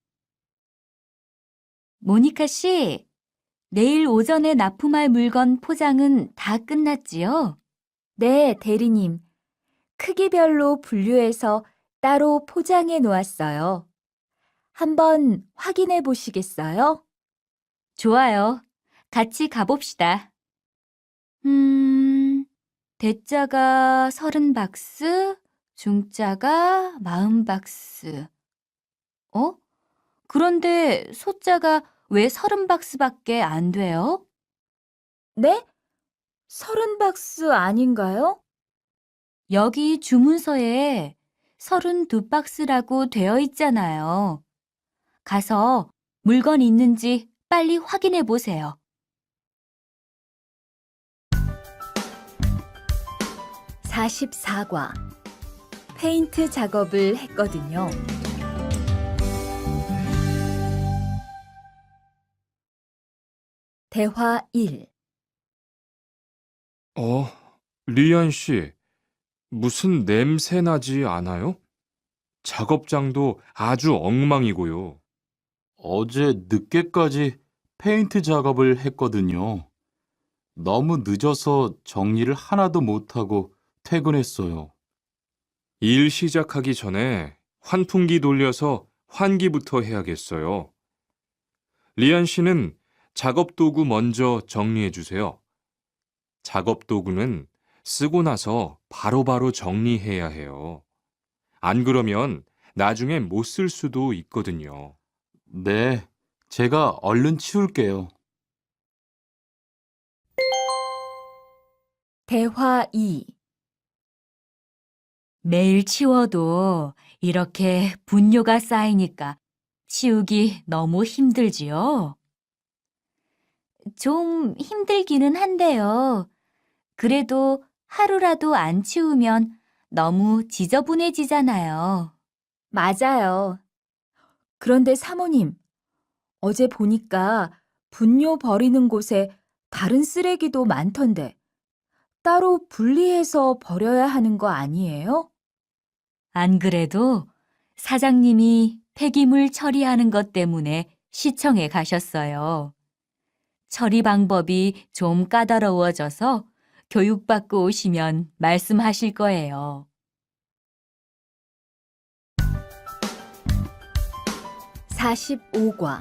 모니카 씨, 내일 오전에 납품할 물건 포장은 다 끝났지요? 네, 대리님. 크기별로 분류해서 따로 포장해 놓았어요. 한번 확인해 보시겠어요? 좋아요. 같이 가봅시다. 대자가 30박스, 중자가 40박스. 그런데 소자가 왜 30박스밖에 안 돼요? 네? 30박스 아닌가요? 여기 주문서에 32박스라고 되어 있잖아요. 가서 물건 있는지 빨리 확인해 보세요. 44과. 페인트 작업을 했거든요. 대화 1. 리안 씨, 무슨 냄새 나지 않아요? 작업장도 아주 엉망이고요. 어제 늦게까지 페인트 작업을 했거든요. 너무 늦어서 정리를 하나도 못하고 퇴근했어요. 일 시작하기 전에 환풍기 돌려서 환기부터 해야겠어요. 리안 씨는 작업 도구 먼저 정리해 주세요. 작업 도구는 쓰고 나서 바로바로 정리해야 해요. 안 그러면 나중에 못 쓸 수도 있거든요. 네, 제가 얼른 치울게요. 대화 2. 매일 치워도 이렇게 분뇨가 쌓이니까 치우기 너무 힘들지요? 좀 힘들기는 한데요. 그래도 하루라도 안 치우면 너무 지저분해지잖아요. 맞아요. 그런데 사모님, 어제 보니까 분뇨 버리는 곳에 다른 쓰레기도 많던데 따로 분리해서 버려야 하는 거 아니에요? 안 그래도 사장님이 폐기물 처리하는 것 때문에 시청에 가셨어요. 처리 방법이 좀 까다로워져서 교육받고 오시면 말씀하실 거예요. 45과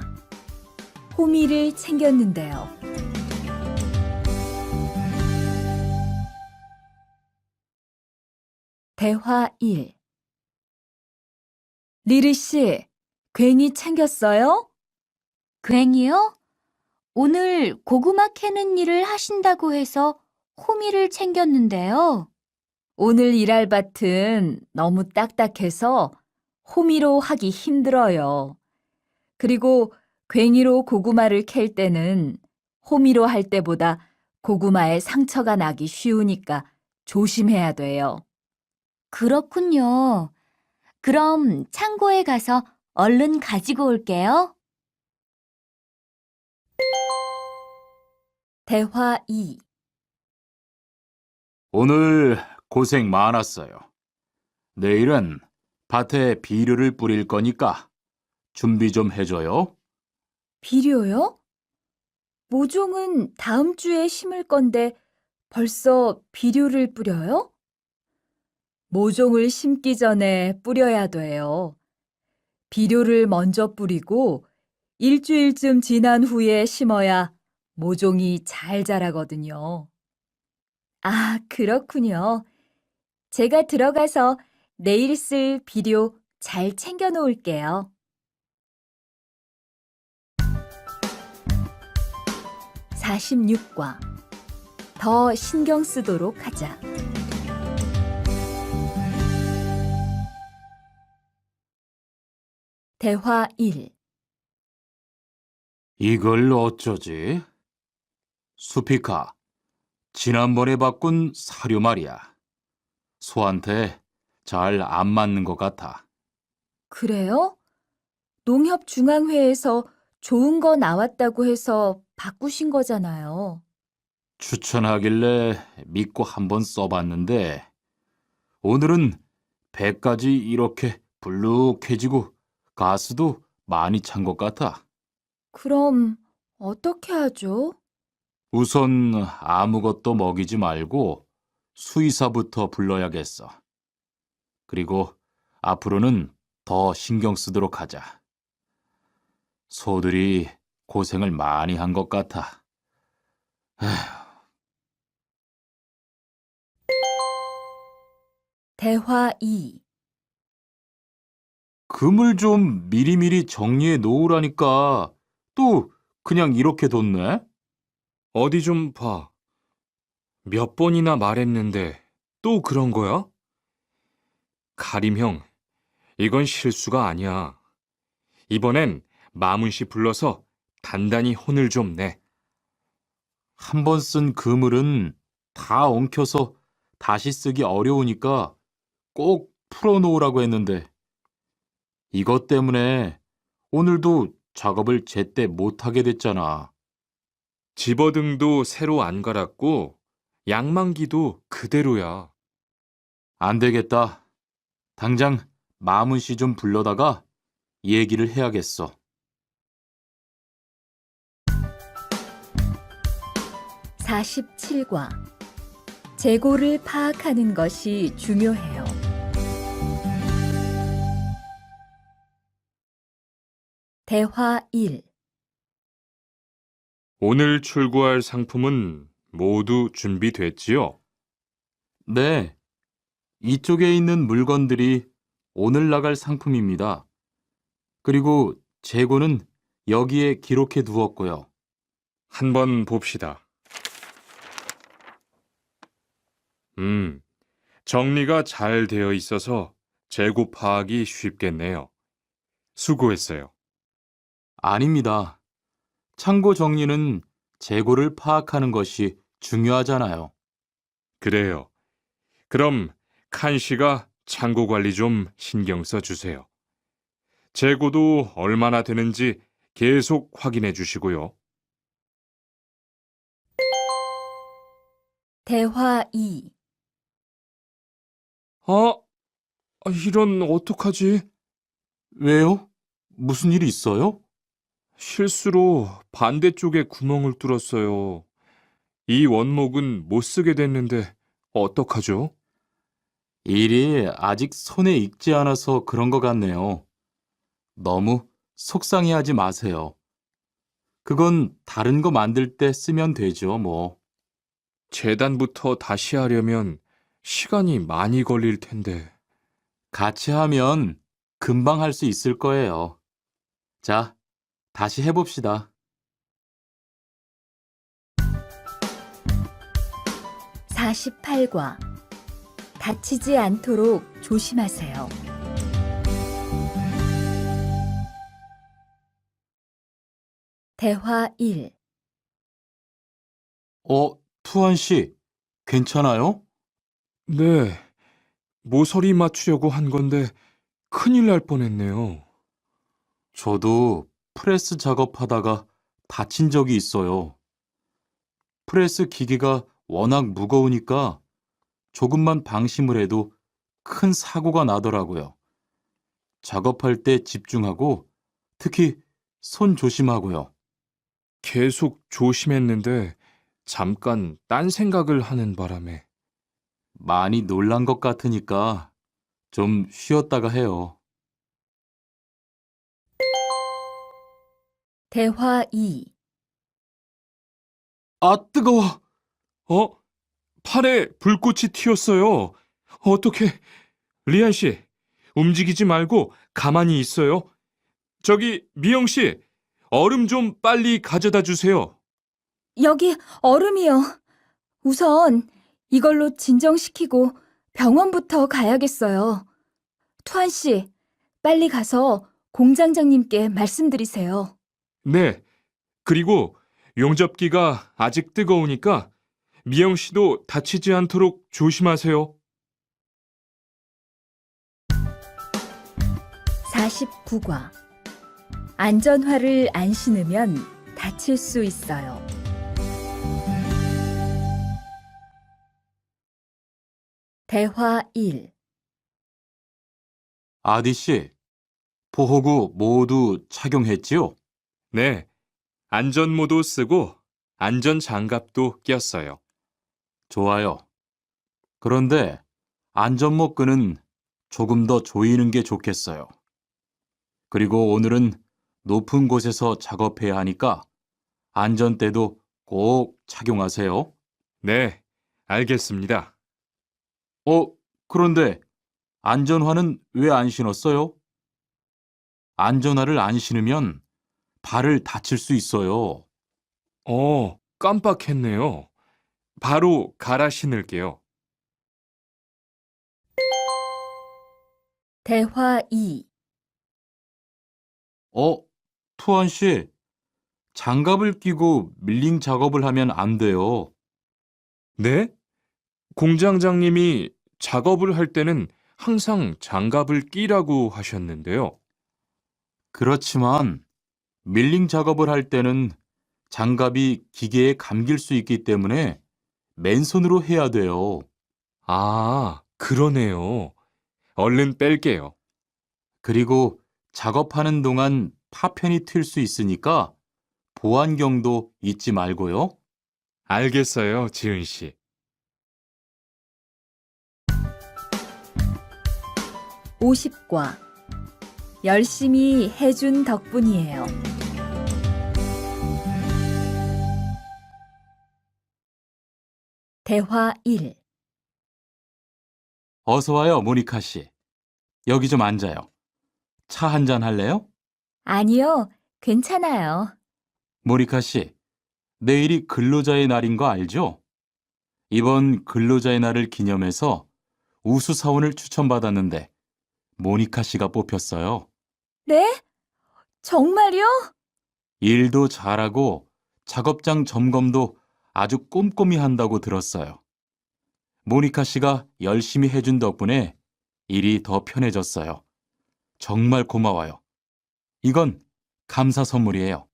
호미를 챙겼는데요. 대화 1. 리리 씨, 괜히 챙겼어요? 괜히요? 오늘 고구마 캐는 일을 하신다고 해서 호미를 챙겼는데요. 오늘 일할 밭은 너무 딱딱해서 호미로 하기 힘들어요. 그리고 괭이로 고구마를 캘 때는 호미로 할 때보다 고구마에 상처가 나기 쉬우니까 조심해야 돼요. 그렇군요. 그럼 창고에 가서 얼른 가지고 올게요. 대화 2. 오늘 고생 많았어요. 내일은 밭에 비료를 뿌릴 거니까 준비 좀 해줘요. 비료요? 모종은 다음 주에 심을 건데 벌써 비료를 뿌려요? 모종을 심기 전에 뿌려야 돼요. 비료를 먼저 뿌리고 일주일쯤 지난 후에 심어야 모종이 잘 자라거든요. 아, 그렇군요. 제가 들어가서 내일 쓸 비료 잘 챙겨 놓을게요. 46과 더 신경 쓰도록 하자. 대화 1. 이걸 어쩌지? 수피카, 지난번에 바꾼 사료 말이야. 소한테 잘 안 맞는 것 같아. 그래요? 농협중앙회에서 좋은 거 나왔다고 해서 바꾸신 거잖아요. 추천하길래 믿고 한번 써봤는데 오늘은 배까지 이렇게 불룩해지고 가스도 많이 찬 것 같아. 그럼 어떻게 하죠? 우선 아무것도 먹이지 말고 수의사부터 불러야겠어. 그리고 앞으로는 더 신경 쓰도록 하자. 소들이 고생을 많이 한 것 같아. 대화 2. 금을 좀 미리미리 정리해 놓으라니까 또 그냥 이렇게 뒀네? 어디 좀 봐. 몇 번이나 말했는데 또 그런 거야? 가림 형, 이건 실수가 아니야. 이번엔 마문 씨 불러서 단단히 혼을 좀 내. 한 번 쓴 그물은 다 엉켜서 다시 쓰기 어려우니까 꼭 풀어놓으라고 했는데 이것 때문에 오늘도 작업을 제때 못하게 됐잖아. 집어등도 새로 안 갈았고 양만기도 그대로야. 안 되겠다. 당장 마문 씨 좀 불러다가 얘기를 해야겠어. 47과 재고를 파악하는 것이 중요해요. 대화 1. 오늘 출고할 상품은 모두 준비됐지요? 네, 이쪽에 있는 물건들이 오늘 나갈 상품입니다. 그리고 재고는 여기에 기록해 두었고요. 한번 봅시다. 정리가 잘 되어 있어서 재고 파악이 쉽겠네요. 수고했어요. 아닙니다. 창고 정리는 재고를 파악하는 것이 중요하잖아요. 그래요. 그럼 칸 씨가 창고 관리 좀 신경 써 주세요. 재고도 얼마나 되는지 계속 확인해 주시고요. 대화 2. 이런 어떡하지? 왜요? 무슨 일이 있어요? 실수로 반대쪽에 구멍을 뚫었어요. 이 원목은 못 쓰게 됐는데 어떡하죠? 일이 아직 손에 익지 않아서 그런 것 같네요. 너무 속상해하지 마세요. 그건 다른 거 만들 때 쓰면 되죠, 뭐. 재단부터 다시 하려면 시간이 많이 걸릴 텐데. 같이 하면 금방 할 수 있을 거예요. 자, 다시 해봅시다. 48과 다치지 않도록 조심하세요. 대화 1. 투한 씨, 괜찮아요? 네, 모서리 맞추려고 한 건데 큰일 날 뻔했네요. 저도 프레스 작업하다가 다친 적이 있어요. 프레스 기계가 워낙 무거우니까 조금만 방심을 해도 큰 사고가 나더라고요. 작업할 때 집중하고 특히 손 조심하고요. 계속 조심했는데 잠깐 딴 생각을 하는 바람에. 많이 놀란 것 같으니까 좀 쉬었다가 해요. 대화 2. 아, 뜨거워! 팔에 불꽃이 튀었어요. 어떻게? 리안 씨, 움직이지 말고 가만히 있어요. 저기 미영 씨, 얼음 좀 빨리 가져다 주세요. 여기 얼음이요. 우선 이걸로 진정시키고 병원부터 가야겠어요. 투한 씨, 빨리 가서 공장장님께 말씀드리세요. 네. 그리고 용접기가 아직 뜨거우니까 미영 씨도 다치지 않도록 조심하세요. 49과 안전화를 안 신으면 다칠 수 있어요. 대화 1. 아디 씨, 보호구 모두 착용했지요? 네. 안전모도 쓰고 안전장갑도 꼈어요. 좋아요. 그런데 안전모 끈은 조금 더 조이는 게 좋겠어요. 그리고 오늘은 높은 곳에서 작업해야 하니까 안전대도 꼭 착용하세요. 네, 알겠습니다. 그런데 안전화는 왜 안 신었어요? 안전화를 안 신으면 발을 다칠 수 있어요. 깜빡했네요. 바로 갈아 신을게요. 대화 2. 투한 씨, 장갑을 끼고 밀링 작업을 하면 안 돼요. 네? 공장장님이 작업을 할 때는 항상 장갑을 끼라고 하셨는데요. 그렇지만 밀링 작업을 할 때는 장갑이 기계에 감길 수 있기 때문에 맨손으로 해야 돼요. 그러네요. 얼른 뺄게요. 그리고 작업하는 동안 파편이 튈 수 있으니까 보안경도 잊지 말고요. 알겠어요, 지은 씨. 50과 열심히 해준 덕분이에요. 대화 1. 어서 와요, 모니카 씨. 여기 좀 앉아요. 차 한 잔 할래요? 아니요, 괜찮아요. 모니카 씨, 내일이 근로자의 날인 거 알죠? 이번 근로자의 날을 기념해서 우수 사원을 추천받았는데 모니카 씨가 뽑혔어요. 네? 정말요? 일도 잘하고 작업장 점검도 아주 꼼꼼히 한다고 들었어요. 모니카 씨가 열심히 해준 덕분에 일이 더 편해졌어요. 정말 고마워요. 이건 감사 선물이에요.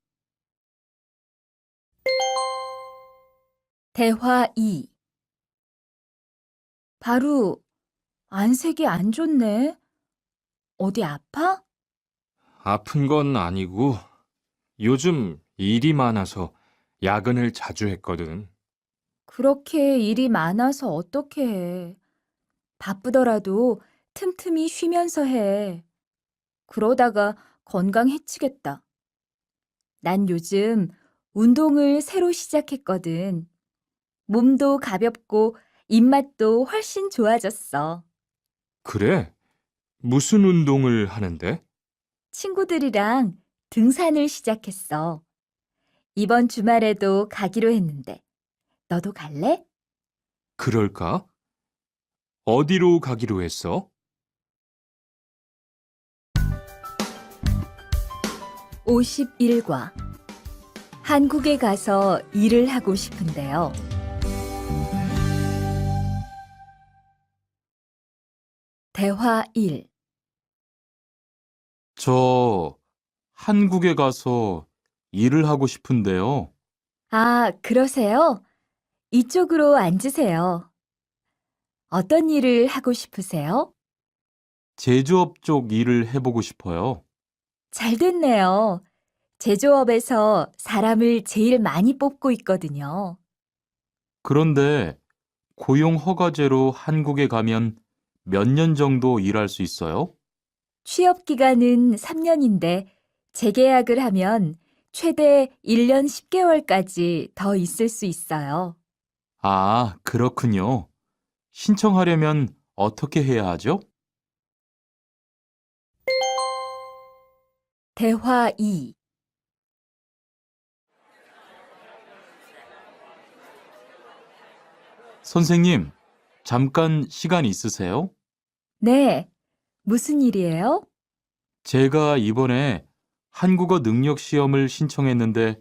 대화 2. 바로 안색이 안 좋네. 어디 아파? 아픈 건 아니고 요즘 일이 많아서 야근을 자주 했거든. 그렇게 일이 많아서 어떻게 해. 바쁘더라도 틈틈이 쉬면서 해. 그러다가 건강 해치겠다. 난 요즘 운동을 새로 시작했거든. 몸도 가볍고 입맛도 훨씬 좋아졌어. 그래? 무슨 운동을 하는데? 친구들이랑 등산을 시작했어. 이번 주말에도 가기로 했는데, 너도 갈래? 그럴까? 어디로 가기로 했어? 51과 한국에 가서 일을 하고 싶은데요. 대화 1. 저 한국에 가서 일을 하고 싶은데요. 아, 그러세요? 이쪽으로 앉으세요. 어떤 일을 하고 싶으세요? 제조업 쪽 일을 해보고 싶어요. 잘 됐네요. 제조업에서 사람을 제일 많이 뽑고 있거든요. 그런데 고용 허가제로 한국에 가면 몇 년 정도 일할 수 있어요? 취업 기간은 3년인데 재계약을 하면 최대 1년 10개월까지 더 있을 수 있어요. 아, 그렇군요. 신청하려면 어떻게 해야 하죠? 대화 2. 선생님, 잠깐 시간 있으세요? 네, 무슨 일이에요? 제가 이번에 한국어 능력 시험을 신청했는데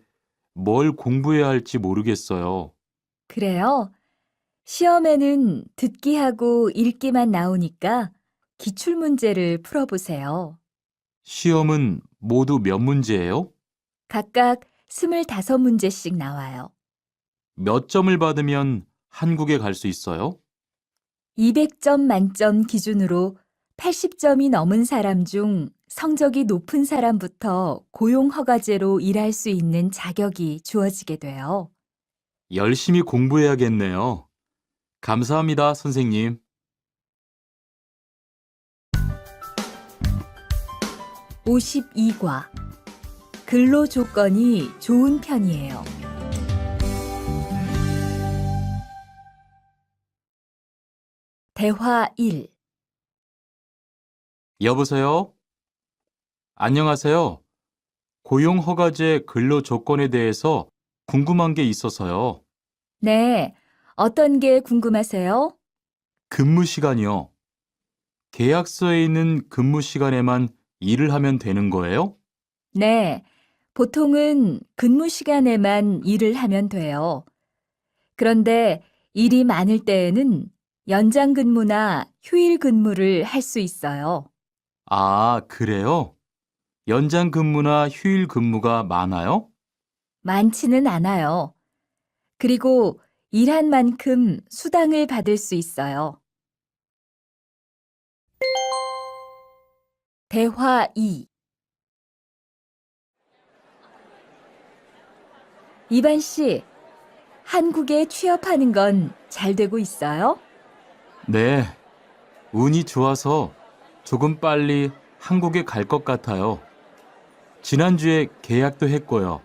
뭘 공부해야 할지 모르겠어요. 그래요? 시험에는 듣기하고 읽기만 나오니까 기출문제를 풀어보세요. 시험은 모두 몇 문제예요? 각각 25문제씩 나와요. 몇 점을 받으면 한국에 갈 수 있어요? 200점 만점 기준으로 80점이 넘은 사람 중 성적이 높은 사람부터 고용허가제로 일할 수 있는 자격이 주어지게 돼요. 열심히 공부해야겠네요. 감사합니다, 선생님. 52과 근로 조건이 좋은 편이에요. 대화 1. 여보세요? 안녕하세요. 고용허가제 근로 조건에 대해서 궁금한 게 있어서요. 네, 어떤 게 궁금하세요? 근무 시간이요. 계약서에 있는 근무 시간에만 일을 하면 되는 거예요? 네, 보통은 근무 시간에만 일을 하면 돼요. 그런데 일이 많을 때에는 연장 근무나 휴일 근무를 할 수 있어요. 아, 그래요? 연장 근무나 휴일 근무가 많아요? 많지는 않아요. 그리고 일한 만큼 수당을 받을 수 있어요. 대화 2. 이반 씨, 한국에 취업하는 건 잘 되고 있어요? 네, 운이 좋아서 조금 빨리 한국에 갈 것 같아요. 지난주에 계약도 했고요.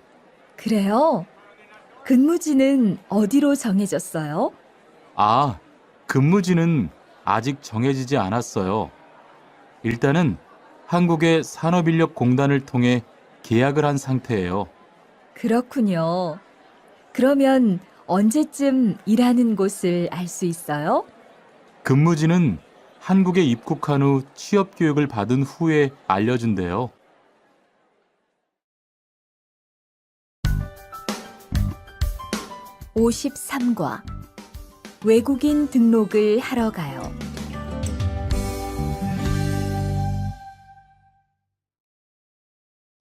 그래요? 근무지는 어디로 정해졌어요? 아, 근무지는 아직 정해지지 않았어요. 일단은 한국의 산업인력공단을 통해 계약을 한 상태예요. 그렇군요. 그러면 언제쯤 일하는 곳을 알 수 있어요? 근무지는 한국에 입국한 후 취업 교육을 받은 후에 알려준대요. 53과 외국인 등록을 하러 가요.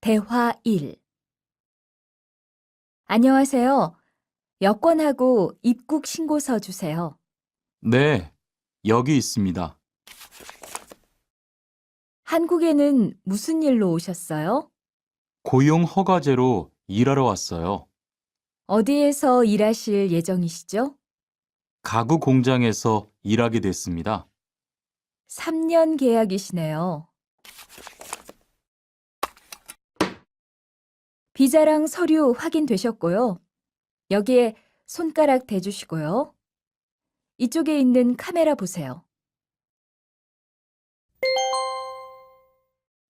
대화 1. 안녕하세요. 여권하고 입국 신고서 주세요. 네, 여기 있습니다. 한국에는 무슨 일로 오셨어요? 고용 허가제로 일하러 왔어요. 어디에서 일하실 예정이시죠? 가구 공장에서 일하게 됐습니다. 3년 계약이시네요. 비자랑 서류 확인되셨고요. 여기에 손가락 대주시고요. 이쪽에 있는 카메라 보세요.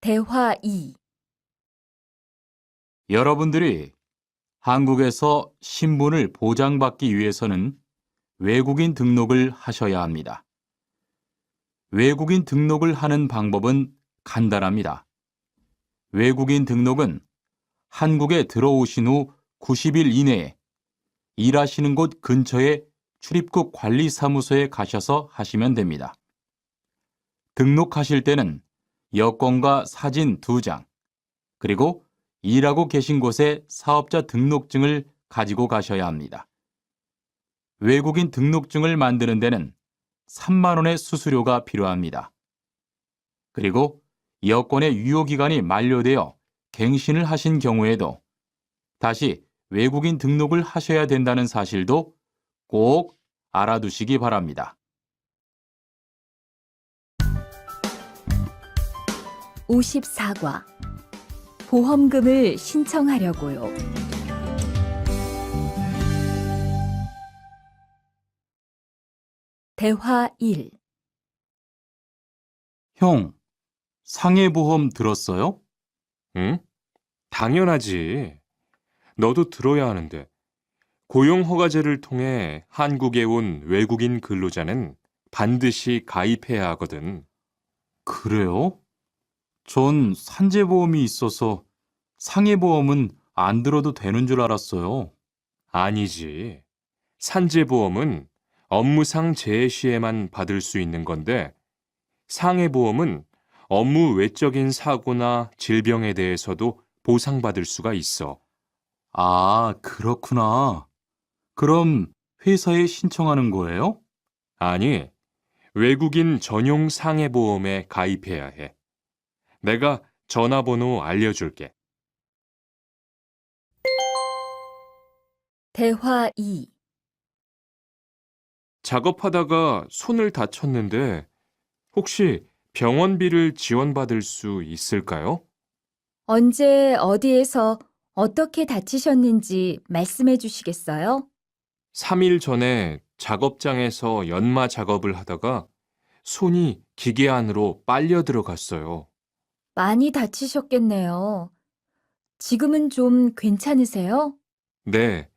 대화 2. 여러분들이 한국에서 신분을 보장받기 위해서는 외국인 등록을 하셔야 합니다. 외국인 등록을 하는 방법은 간단합니다. 외국인 등록은 한국에 들어오신 후 90일 이내에 일하시는 곳 근처의 출입국 관리사무소에 가셔서 하시면 됩니다. 등록하실 때는 여권과 사진 2장, 그리고 일하고 계신 곳의 사업자 등록증을 가지고 가셔야 합니다. 외국인 등록증을 만드는 데는 3만 원의 수수료가 필요합니다. 그리고 여권의 유효기간이 만료되어 갱신을 하신 경우에도 다시 외국인 등록을 하셔야 된다는 사실도 꼭 알아두시기 바랍니다. 54과 보험금을 신청하려고요. 대화 1. 형, 상해보험 들었어요? 응? 당연하지. 너도 들어야 하는데. 고용허가제를 통해 한국에 온 외국인 근로자는 반드시 가입해야 하거든. 그래요? 전 산재보험이 있어서 상해보험은 안 들어도 되는 줄 알았어요. 아니지. 산재보험은 업무상 재해 시에만 받을 수 있는 건데, 상해보험은 업무 외적인 사고나 질병에 대해서도 보상받을 수가 있어. 아, 그렇구나. 그럼 회사에 신청하는 거예요? 아니, 외국인 전용 상해보험에 가입해야 해. 내가 전화번호 알려줄게. 대화 2. 작업하다가 손을 다쳤는데 혹시 병원비를 지원받을 수 있을까요? 언제 어디에서 어떻게 다치셨는지 말씀해 주시겠어요? 3일 전에 작업장에서 연마 작업을 하다가 손이 기계 안으로 빨려 들어갔어요. 많이 다치셨겠네요. 지금은 좀 괜찮으세요? 네,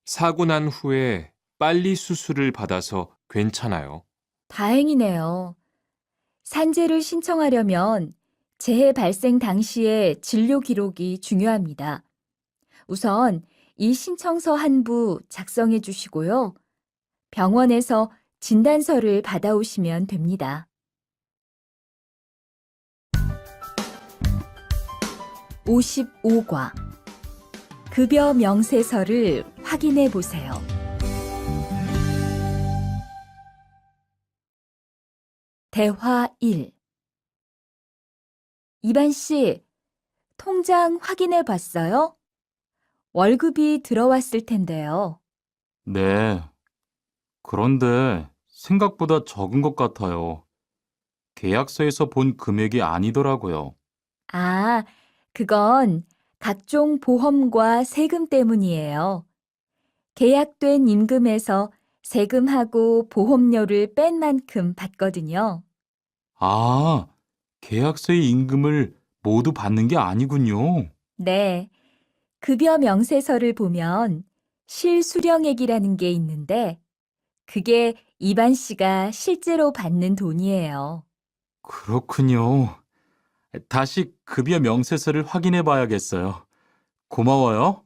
사고 난 후에 빨리 수술을 받아서 괜찮아요. 다행이네요. 산재를 신청하려면 재해 발생 당시의 진료 기록이 중요합니다. 우선 이 신청서 한 부 작성해 주시고요. 병원에서 진단서를 받아오시면 됩니다. 55과 급여 명세서를 확인해 보세요. 대화 1. 이반 씨, 통장 확인해 봤어요? 월급이 들어왔을 텐데요. 네. 그런데 생각보다 적은 것 같아요. 계약서에서 본 금액이 아니더라고요. 아, 그건 각종 보험과 세금 때문이에요. 계약된 임금에서 세금하고 보험료를 뺀 만큼 받거든요. 아, 계약서의 임금을 모두 받는 게 아니군요. 네. 급여 명세서를 보면 실수령액이라는 게 있는데 그게 이반 씨가 실제로 받는 돈이에요. 그렇군요. 다시 급여 명세서를 확인해 봐야겠어요. 고마워요.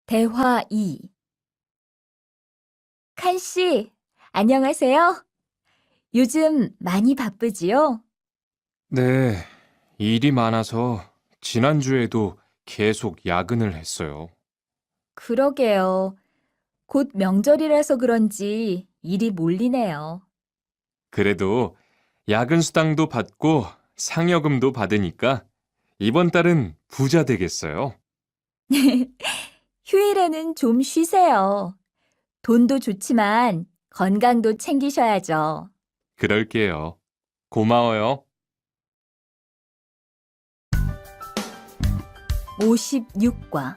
대화 2. 칸 씨, 안녕하세요. 요즘 많이 바쁘지요? 네, 일이 많아서 지난주에도 계속 야근을 했어요. 그러게요. 곧 명절이라서 그런지 일이 몰리네요. 그래도 야근 수당도 받고 상여금도 받으니까 이번 달은 부자 되겠어요. 휴일에는 좀 쉬세요. 돈도 좋지만 건강도 챙기셔야죠. 그럴게요. 고마워요. 56과.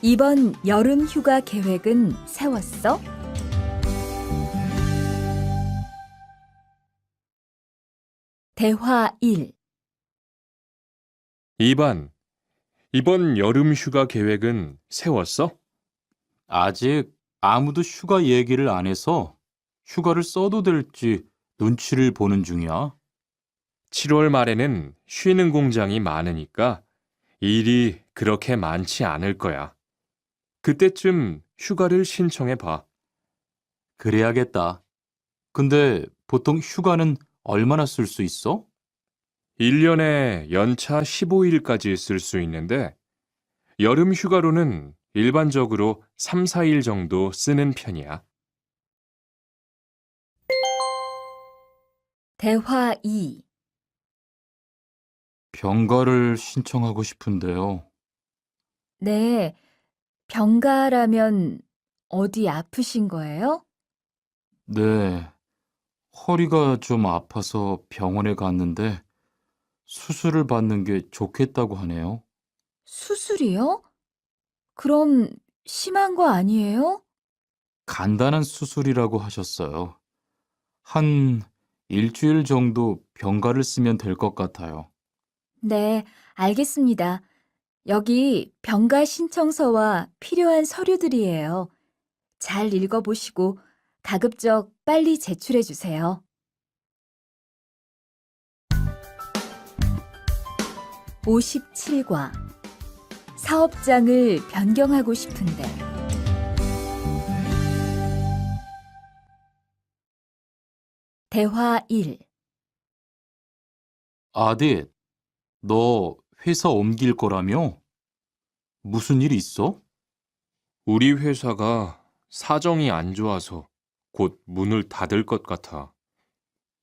이번 여름 휴가 계획은 세웠어? 대화 1. 2반, 이번 여름 휴가 계획은 세웠어? 아직 아무도 휴가 얘기를 안 해서 휴가를 써도 될지 눈치를 보는 중이야. 7월 말에는 쉬는 공장이 많으니까 일이 그렇게 많지 않을 거야. 그때쯤 휴가를 신청해 봐. 그래야겠다. 근데 보통 휴가는 얼마나 쓸 수 있어? 1년에 연차 15일까지 쓸 수 있는데 여름 휴가로는 일반적으로 3, 4일 정도 쓰는 편이야. 대화 2. 병가를 신청하고 싶은데요. 네, 병가라면 어디 아프신 거예요? 네, 허리가 좀 아파서 병원에 갔는데 수술을 받는 게 좋겠다고 하네요. 수술이요? 그럼 심한 거 아니에요? 간단한 수술이라고 하셨어요. 한 일주일 정도 병가를 쓰면 될 것 같아요. 네, 알겠습니다. 여기 병가 신청서와 필요한 서류들이에요. 잘 읽어보시고 가급적 빨리 제출해 주세요. 57과. 사업장을 변경하고 싶은데. 대화 1. 아딧, 너 회사 옮길 거라며? 무슨 일 있어? 우리 회사가 사정이 안 좋아서 곧 문을 닫을 것 같아.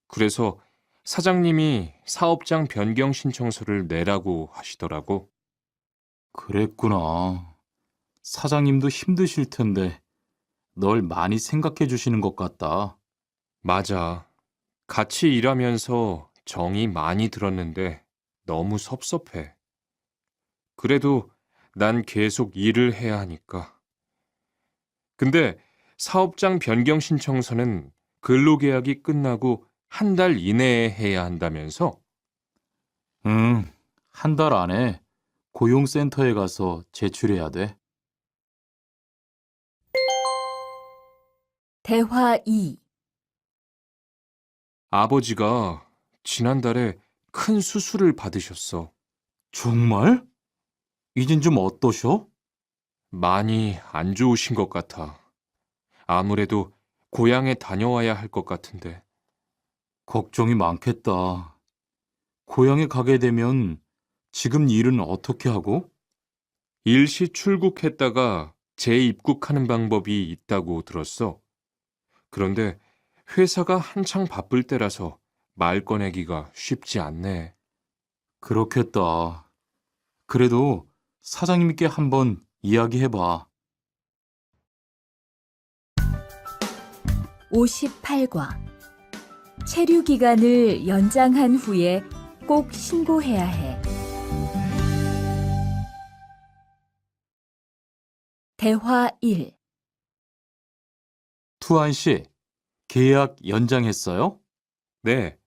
그래서 사장님이 사업장 변경 신청서를 내라고 하시더라고. 그랬구나. 사장님도 힘드실 텐데 널 많이 생각해 주시는 것 같다. 맞아. 같이 일하면서 정이 많이 들었는데 너무 섭섭해. 그래도 난 계속 일을 해야 하니까. 근데 사업장 변경 신청서는 근로계약이 끝나고 한 달 이내에 해야 한다면서? 응, 한 달 안에 고용센터에 가서 제출해야 돼. 대화 2. 아버지가 지난달에 큰 수술을 받으셨어. 정말? 이젠 좀 어떠셔? 많이 안 좋으신 것 같아. 아무래도 고향에 다녀와야 할 것 같은데. 걱정이 많겠다. 고향에 가게 되면 지금 일은 어떻게 하고? 일시 출국했다가 재입국하는 방법이 있다고 들었어. 그런데 회사가 한창 바쁠 때라서 말 꺼내기가 쉽지 않네. 그렇겠다. 그래도 사장님께 한번 이야기해봐. 58과. 체류 기간을 연장한 후에 꼭 신고해야 해. 대화 1. 투한 씨, 계약 연장했어요? 네,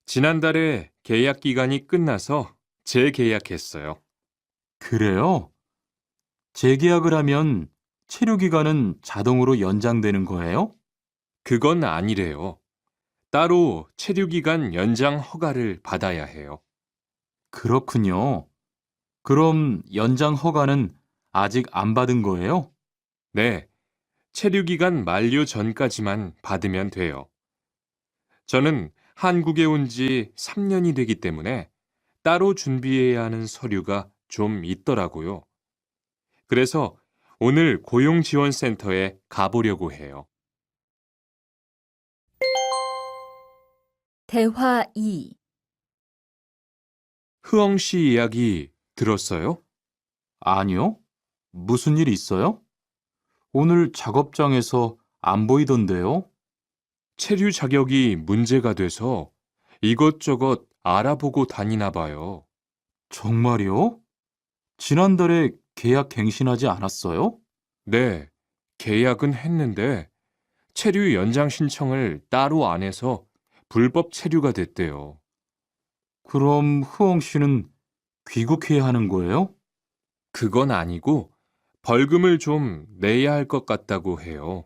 지난달에 계약 기간이 끝나서 재계약했어요. 그래요? 재계약을 하면 체류 기간은 자동으로 연장되는 거예요? 그건 아니래요. 따로 체류 기간 연장 허가를 받아야 해요. 그렇군요. 그럼 연장 허가는 아직 안 받은 거예요? 네, 체류 기간 만료 전까지만 받으면 돼요. 저는 한국에 온 지 3년이 되기 때문에 따로 준비해야 하는 서류가 좀 있더라고요. 그래서 오늘 고용지원센터에 가보려고 해요. 대화 2. 흐엉 씨 이야기 들었어요? 아니요. 무슨 일 있어요? 오늘 작업장에서 안 보이던데요? 체류 자격이 문제가 돼서 이것저것 알아보고 다니나 봐요. 정말요? 지난달에 계약 갱신하지 않았어요? 네, 계약은 했는데 체류 연장 신청을 따로 안 해서 불법 체류가 됐대요. 그럼 흐엉 씨는 귀국해야 하는 거예요? 그건 아니고 벌금을 좀 내야 할 것 같다고 해요.